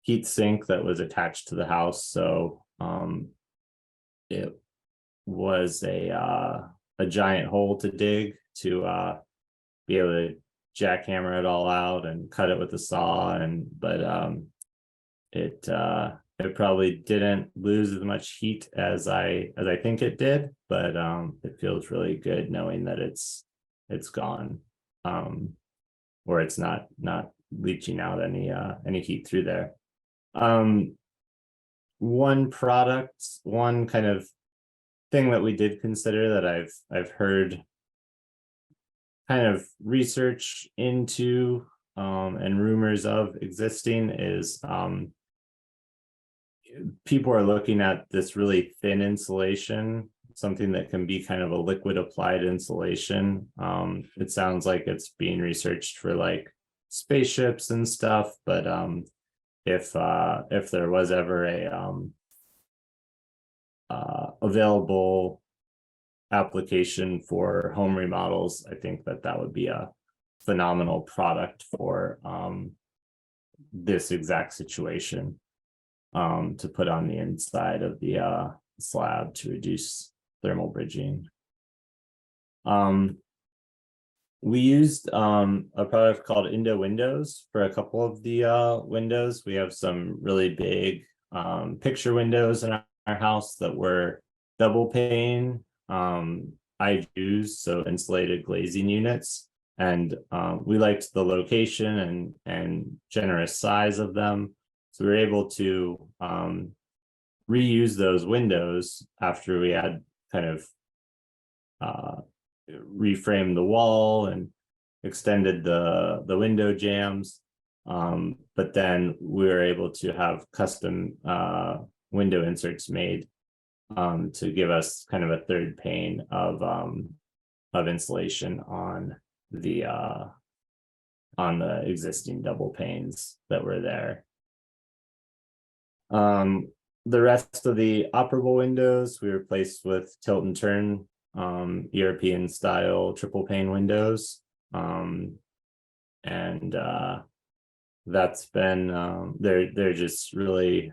Speaker 5: heat sink that was attached to the house. So it was a giant hole to dig to be able to jackhammer it all out and cut it with a saw, but it probably didn't lose as much heat as I think it did, but it feels really good knowing that it's gone. or it's not leaching out any heat through there. One kind of thing that we did consider that I've heard kind of research into and rumors of existing is people are looking at this really thin insulation, something that can be kind of a liquid applied insulation. It sounds like it's being researched for like spaceships and stuff, but if there was ever a available application for home remodels, I think that would be a phenomenal product for this exact situation, to put on the inside of the slab to reduce thermal bridging. We used a product called Indo Windows for a couple of the windows. We have some really big picture windows in our house that were double pane IGUs, so insulated glazing units, and we liked the location and generous size of them, so we were able to reuse those windows after we had kind of reframed the wall and extended the window jambs, but then we were able to have custom window inserts made to give us kind of a third pane of insulation on the existing double panes that were there. The rest of the operable windows we replaced with tilt and turn European style triple pane windows, and that's been they're just really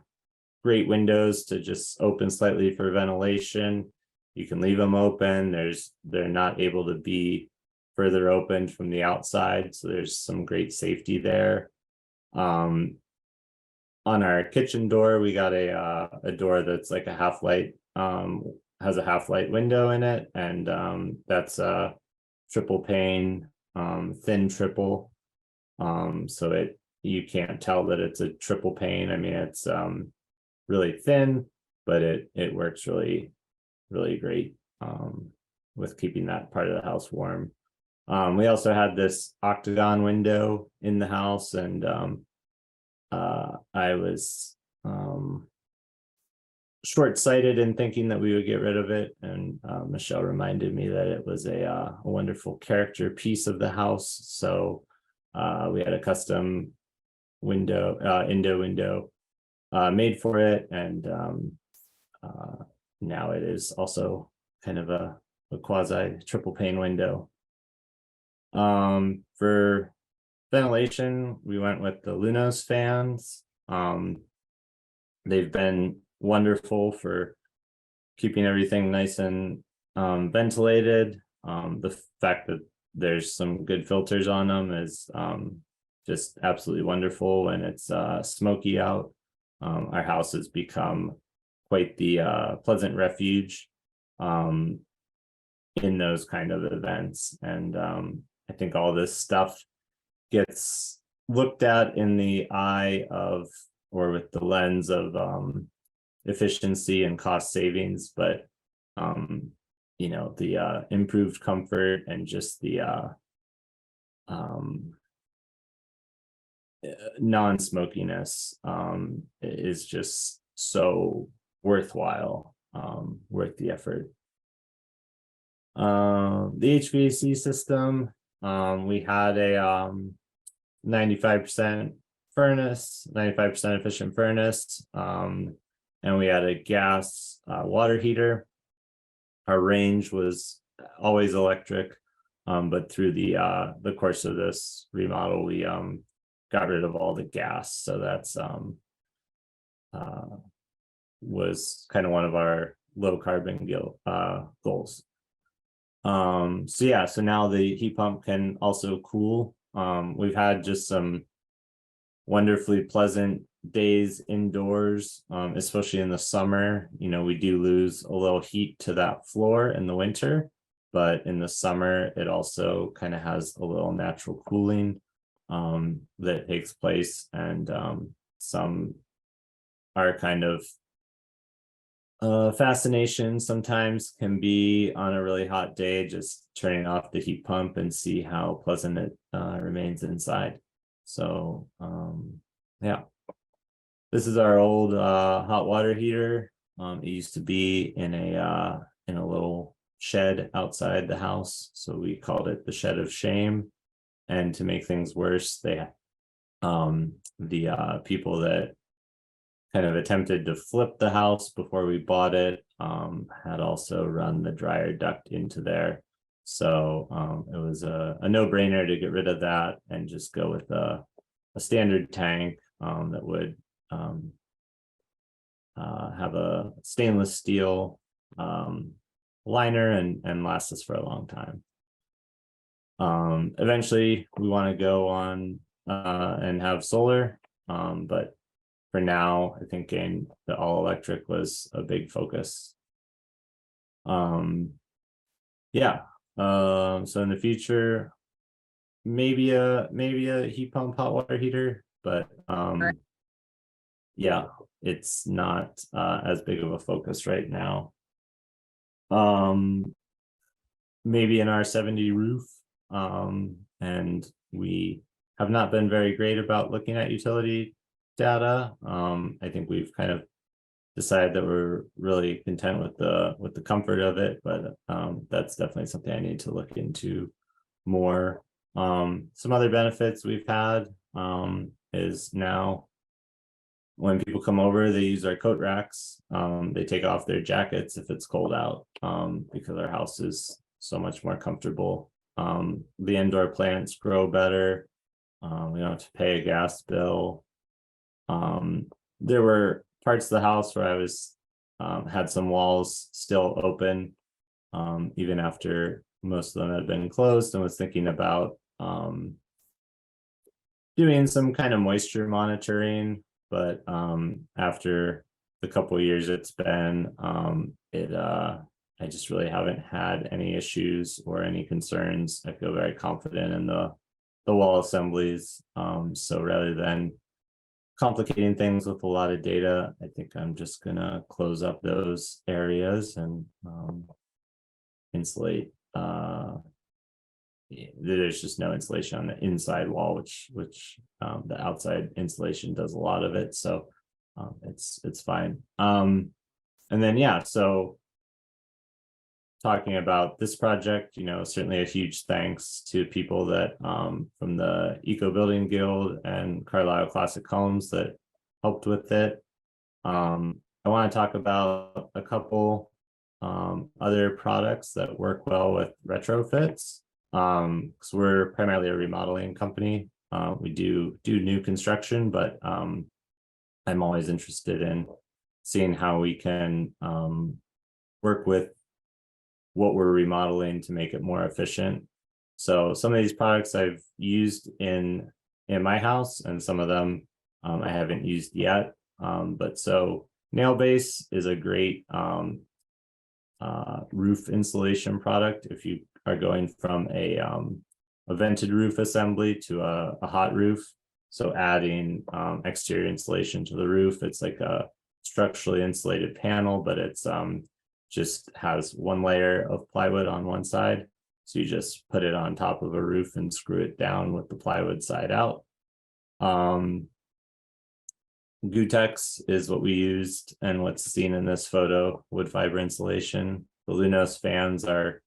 Speaker 5: great windows to just open slightly for ventilation. You can leave them open. They're not able to be further opened from the outside, so there's some great safety there. On our kitchen door, we got a door that's like a half light, has a half light window in it, and that's a triple pane, thin triple, so you can't tell that it's a triple pane. I mean, it's really thin, but it works really great with keeping that part of the house warm. We also had this octagon window in the house, and I was short-sighted in thinking that we would get rid of it, and Michelle reminded me that it was a wonderful character piece of the house, so we had a custom window, Indo window made for it, and now it is also kind of a quasi triple pane window. For ventilation, we went with the Lunos fans. They've been wonderful for keeping everything nice and ventilated. The fact that there's some good filters on them is just absolutely wonderful when it's smoky out. Our house has become quite the pleasant refuge in those kind of events, and I think all this stuff gets looked at in the eye of, or with the lens of efficiency and cost savings, but you know, the improved comfort and just the non-smokiness is just so worthwhile, worth the effort. The HVAC system, we had a 95% furnace, 95% efficient furnace, and we had a gas water heater. Our range was always electric, but through the course of this remodel, we got rid of all the gas, so that's was kind of one of our low carbon goals. So yeah, so now the heat pump can also cool. We've had just some wonderfully pleasant days indoors, especially in the summer. You know, we do lose a little heat to that floor in the winter, but in the summer it also kind of has a little natural cooling. that takes place, and some are kind of fascination sometimes can be on a really hot day, just turning off the heat pump and see how pleasant it remains inside. So yeah, this is our old hot water heater. It used to be in a little shed outside the house, so we called it the shed of shame. And to make things worse, they the people that kind of attempted to flip the house before we bought it had also run the dryer duct into there. So it was a no-brainer to get rid of that and just go with a standard tank that would have a stainless steel liner and last us for a long time. Eventually we want to go on and have solar, but for now, I think getting the all electric was a big focus. Yeah. So in the future, maybe a heat pump hot water heater, but yeah, it's not as big of a focus right now. Maybe an R70 roof, and we have not been very great about looking at utility data. I think we've kind of decided that we're really content with the comfort of it, but that's definitely something I need to look into more. Some other benefits we've had is now when people come over, they use our coat racks. They take off their jackets if it's cold out, because our house is so much more comfortable. The indoor plants grow better. We don't have to pay a gas bill. There were parts of the house where I was had some walls still open, even after most of them had been closed, and was thinking about doing some kind of moisture monitoring. But after the couple of years it's been, I just really haven't had any issues or any concerns. I feel very confident in the wall assemblies. So rather than complicating things with a lot of data, I think I'm just gonna close up those areas and insulate. There's just no insulation on the inside wall, which the outside insulation does a lot of it, so it's fine. And then yeah, so talking about this project, certainly a huge thanks to people that from the Eco Building Guild and Carlisle Classic Homes that helped with it. I want to talk about a couple other products that work well with retrofits, because we're primarily a remodeling company. We do new construction, but I'm always interested in seeing how we can work with what we're remodeling to make it more efficient. So some of these products I've used in my house, and some of them I haven't used yet. But so Nail Base is a great roof insulation product if you are going from a vented roof assembly to a hot roof. So adding exterior insulation to the roof, it's like a structurally insulated panel, but it's just has one layer of plywood on one side. So you just put it on top of a roof and screw it down with the plywood side out. Gutex is what we used and what's seen in this photo, wood fiber insulation. The Lunos fans are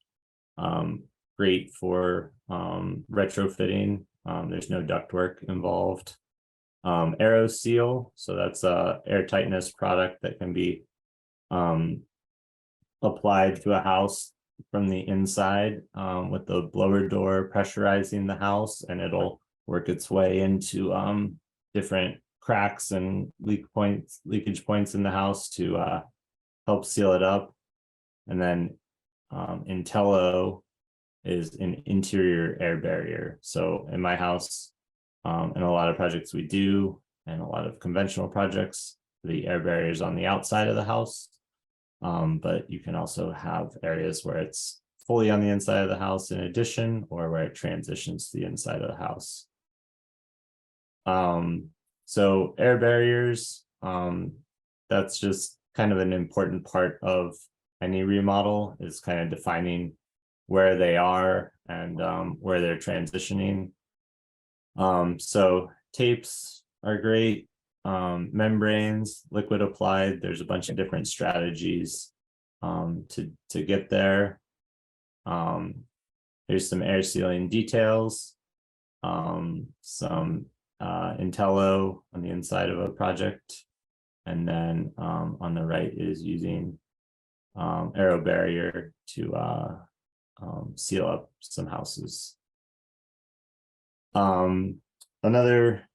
Speaker 5: great for retrofitting. There's no ductwork involved. AeroSeal, so that's a air tightness product that can be applied to a house from the inside with the blower door pressurizing the house, and it'll work its way into different cracks and leakage points in the house to help seal it up. And then Intello is an interior air barrier. So in my house, in a lot of projects we do, and a lot of conventional projects, the air barrier is on the outside of the house. But you can also have areas where it's fully on the inside of the house in addition, or where it transitions to the inside of the house. So air barriers, that's just kind of an important part of any remodel, is kind of defining where they are and where they're transitioning. So tapes are great. Membranes, liquid applied, there's a bunch of different strategies to get there. Here's some air sealing details, some Intello on the inside of a project, and then on the right is using aero barrier to seal up some houses. Another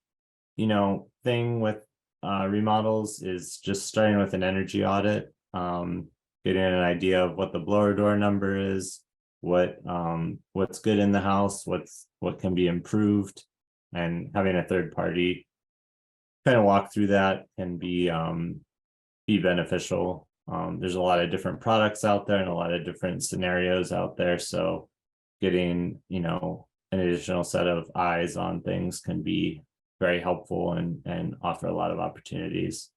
Speaker 5: thing with remodels is just starting with an energy audit, getting an idea of what the blower door number is, what's good in the house, what can be improved, and having a third party kind of walk through that can be beneficial. There's a lot of different products out there and a lot of different scenarios out there, so getting an additional set of eyes on things can be very helpful and offer a lot of opportunities.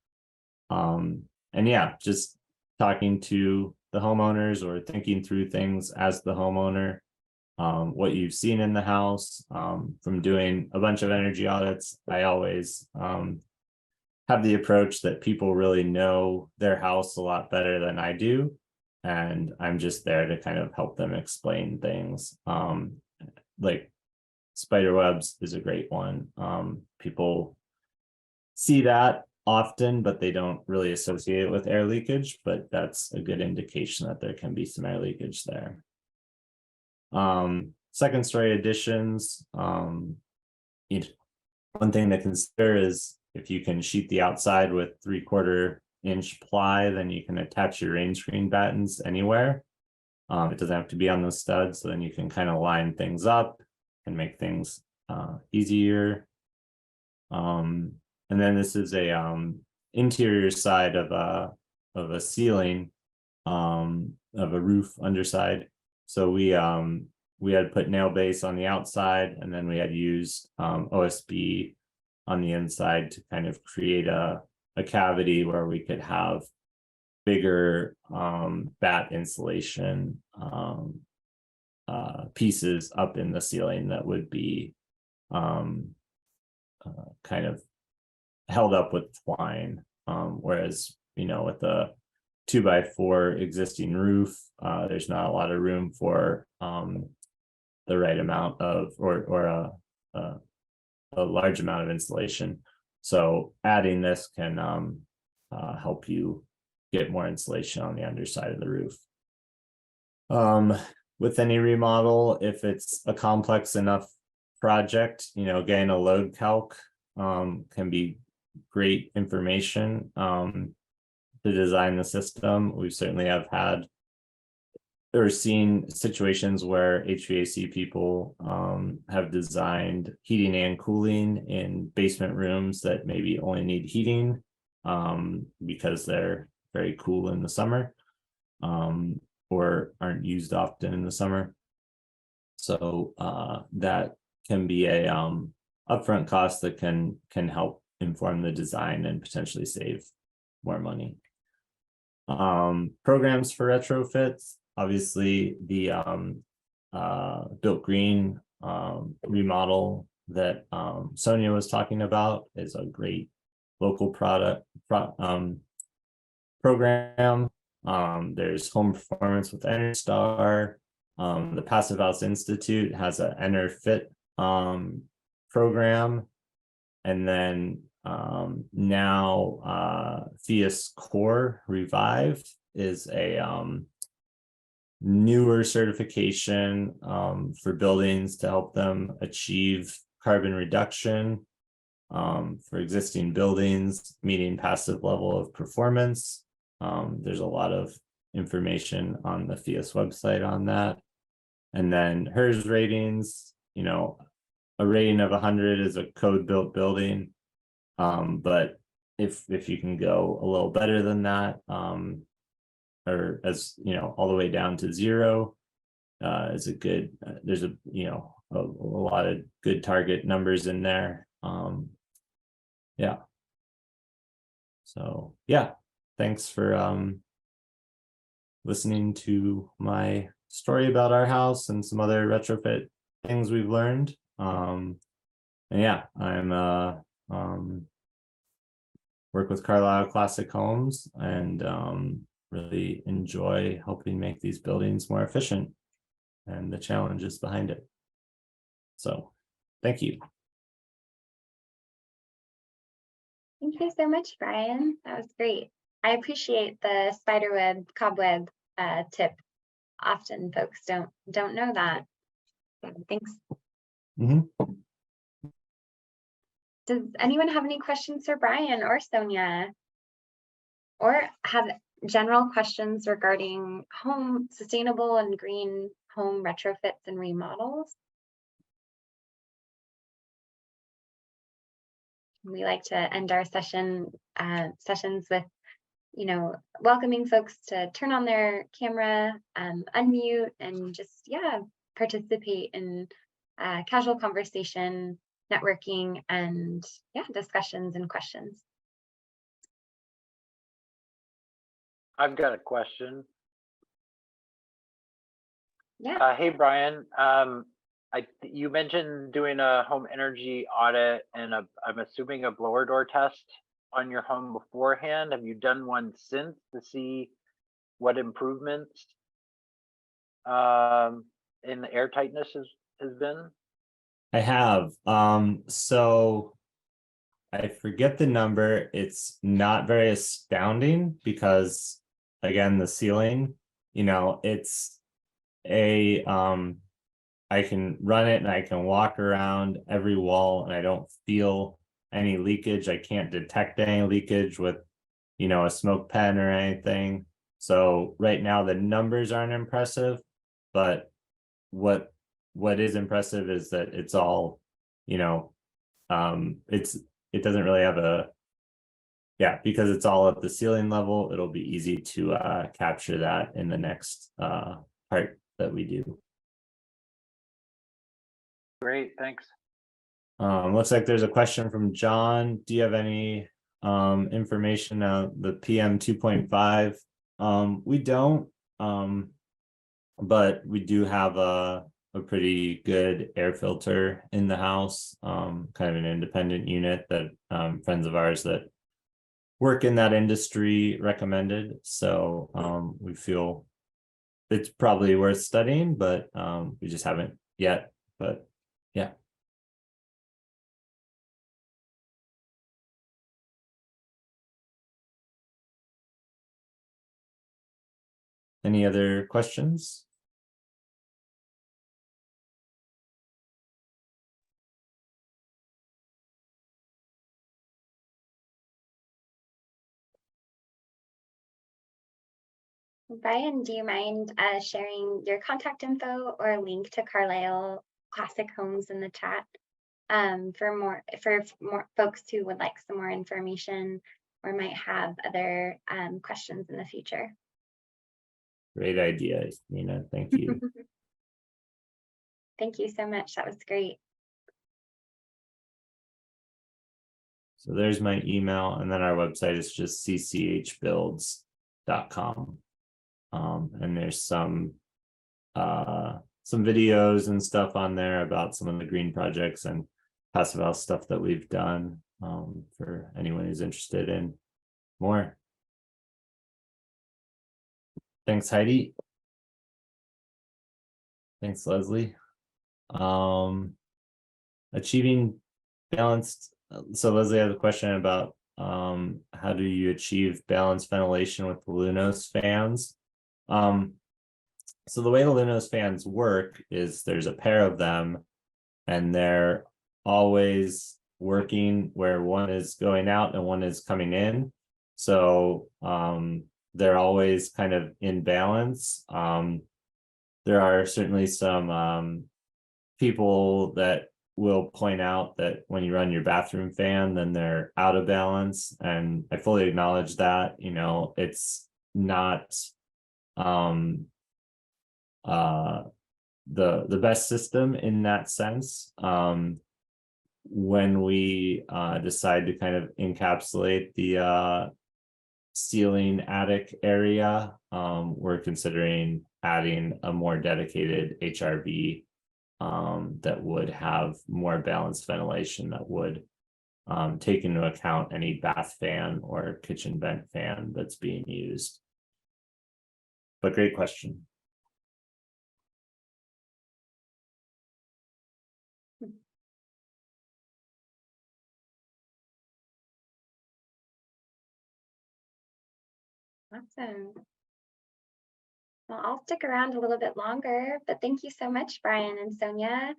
Speaker 5: And yeah, just talking to the homeowners or thinking through things as the homeowner, what you've seen in the house. From doing a bunch of energy audits, I always have the approach that people really know their house a lot better than I do, and I'm just there to kind of help them explain things. Like spider webs is a great one. People see that often, but they don't really associate it with air leakage, but that's a good indication that there can be some air leakage there. Second story additions, one thing to consider is if you can sheet the outside with 3/4 inch ply, then you can attach your rain screen battens anywhere. It doesn't have to be on the studs, so then you can kind of line things up and make things easier. And then this is a interior side of a ceiling, of a roof underside. So we had put nail base on the outside, and then we had used OSB on the inside to kind of create a cavity where we could have bigger bat insulation pieces up in the ceiling that would be kind of held up with twine, whereas with a 2x4 existing roof, there's not a lot of room for the right amount of or a large amount of insulation. So adding this can help you get more insulation on the underside of the roof. With any remodel, if it's a complex enough project, getting a load calc can be great information to design the system. We certainly have had or seen situations where HVAC people have designed heating and cooling in basement rooms that maybe only need heating because they're very cool in the summer, or aren't used often in the summer. So that can be a upfront cost that can help inform the design and potentially save more money. Programs for retrofits, obviously the Built Green remodel that Sonia was talking about is a great local program. There's Home Performance with Energy Star. The Passive House Institute has an Retrofit program, and then now FIAS Core Revive is a newer certification for buildings to help them achieve carbon reduction for existing buildings meeting passive level of performance. There's a lot of information on the FIAS website on that. And then HERS ratings, a rating of 100 is a code built building. But if you can go a little better than that, or as all the way down to 0, is a good, there's a lot of good target numbers in there. Yeah. So yeah, thanks for listening to my story about our house and some other retrofit things we've learned. And yeah, I'm work with Carlisle Classic Homes and really enjoy helping make these buildings more efficient and the challenges behind it. So thank you.
Speaker 1: Thank you so much, Brian. That was great. I appreciate the spiderweb cobweb tip. Often folks don't know that. So thanks.
Speaker 5: Mhm.
Speaker 1: Does anyone have any questions for Brian or Sonia? Or have general questions regarding home sustainable and green home retrofits and remodels? We like to end our sessions with, welcoming folks to turn on their camera, unmute, and just, participate in casual conversation, networking, and discussions and questions.
Speaker 2: I've got a question.
Speaker 1: Yeah.
Speaker 2: Hey, Brian. You mentioned doing a home energy audit and I'm assuming a blower door test on your home beforehand. Have you done one since to see what improvements in the air tightness has been?
Speaker 5: I have. So I forget the number. It's not very astounding because again, the ceiling, it's a I can run it and I can walk around every wall and I don't feel any leakage. I can't detect any leakage with, a smoke pen or anything. So right now the numbers aren't impressive, but what is impressive is that it's all, it doesn't really have because it's all at the ceiling level, it'll be easy to capture that in the next part that we do.
Speaker 2: Great, thanks.
Speaker 5: Looks like there's a question from John. Do you have any information on the PM 2.5? We don't, but we do have a pretty good air filter in the house, kind of an independent unit that friends of ours that work in that industry recommended. So we feel it's probably worth studying, but we just haven't yet. But yeah. Any other questions?
Speaker 1: Brian, do you mind sharing your contact info or a link to Carlisle Classic Homes in the chat for more folks who would like some more information or might have other questions in the future?
Speaker 5: Great idea, Nina. Thank you.
Speaker 1: Thank you so much. That was great.
Speaker 5: So there's my email, and then our website is just cchbuilds.com. And there's some videos and stuff on there about some of the green projects and passive house stuff that we've done, for anyone who's interested in more. Thanks, Heidi. Thanks, Leslie. Achieving balanced. So Leslie has a question about how do you achieve balanced ventilation with the Lunos fans? So the way the Lunos fans work is there's a pair of them and they're always working where one is going out and one is coming in. So they're always kind of in balance. There are certainly some people that will point out that when you run your bathroom fan, then they're out of balance. And I fully acknowledge that, it's not the best system in that sense. when we decide to kind of encapsulate the ceiling attic area, we're considering adding a more dedicated HRV that would have more balanced ventilation, that would take into account any bath fan or kitchen vent fan that's being used. But great question.
Speaker 1: Awesome. Well, I'll stick around a little bit longer, but thank you so much, Brian and Sonia.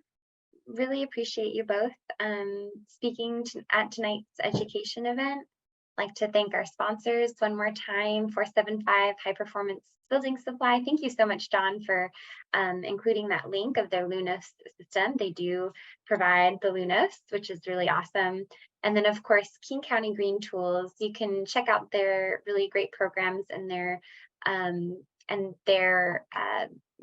Speaker 1: Really appreciate you both speaking at tonight's education event. I'd like to thank our sponsors one more time, 475 High Performance Building Supply. Thank you so much, John, for including that link of their Lunos system. They do provide the Lunos, which is really awesome. And then, of course, King County Green Tools. You can check out their really great programs and their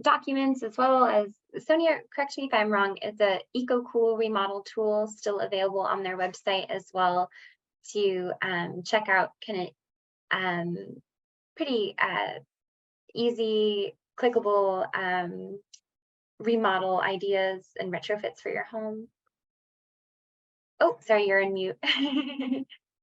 Speaker 1: documents, as well as, Sonia, correct me if I'm wrong, it's a EcoCool remodel tool still available on their website as well to check out. Kind of pretty easy, clickable remodel ideas and retrofits for your home. Oh, sorry, you're on mute.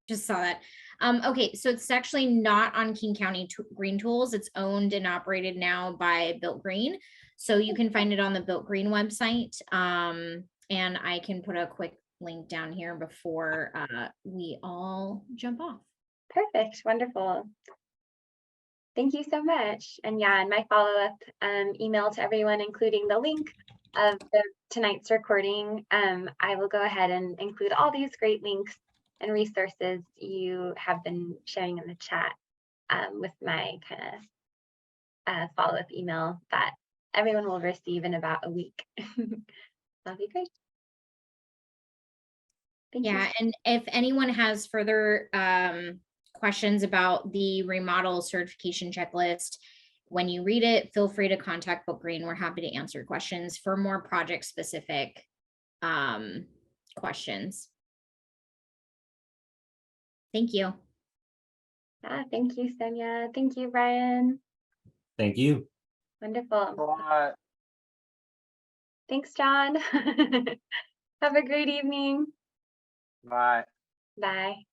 Speaker 4: Just saw that. Okay, so it's actually not on King County Green Tools. It's owned and operated now by Built Green. So you can find it on the Built Green website. And I can put a quick link down here before we all jump off.
Speaker 1: Perfect, wonderful. Thank you so much. And yeah, and my follow-up email to everyone, including the link of tonight's recording, I will go ahead and include all these great links and resources you have been sharing in the chat with my kind of follow-up email that everyone will receive in about a week. That'll be great. Thank you.
Speaker 4: And if anyone has further questions about the remodel certification checklist, when you read it, feel free to contact Built Green. We're happy to answer questions for more project specific questions. Thank you.
Speaker 1: Thank you, Sonia. Thank you, Brian.
Speaker 5: Thank you.
Speaker 1: Wonderful. Thanks, John. Have a great evening.
Speaker 2: Bye.
Speaker 1: Bye.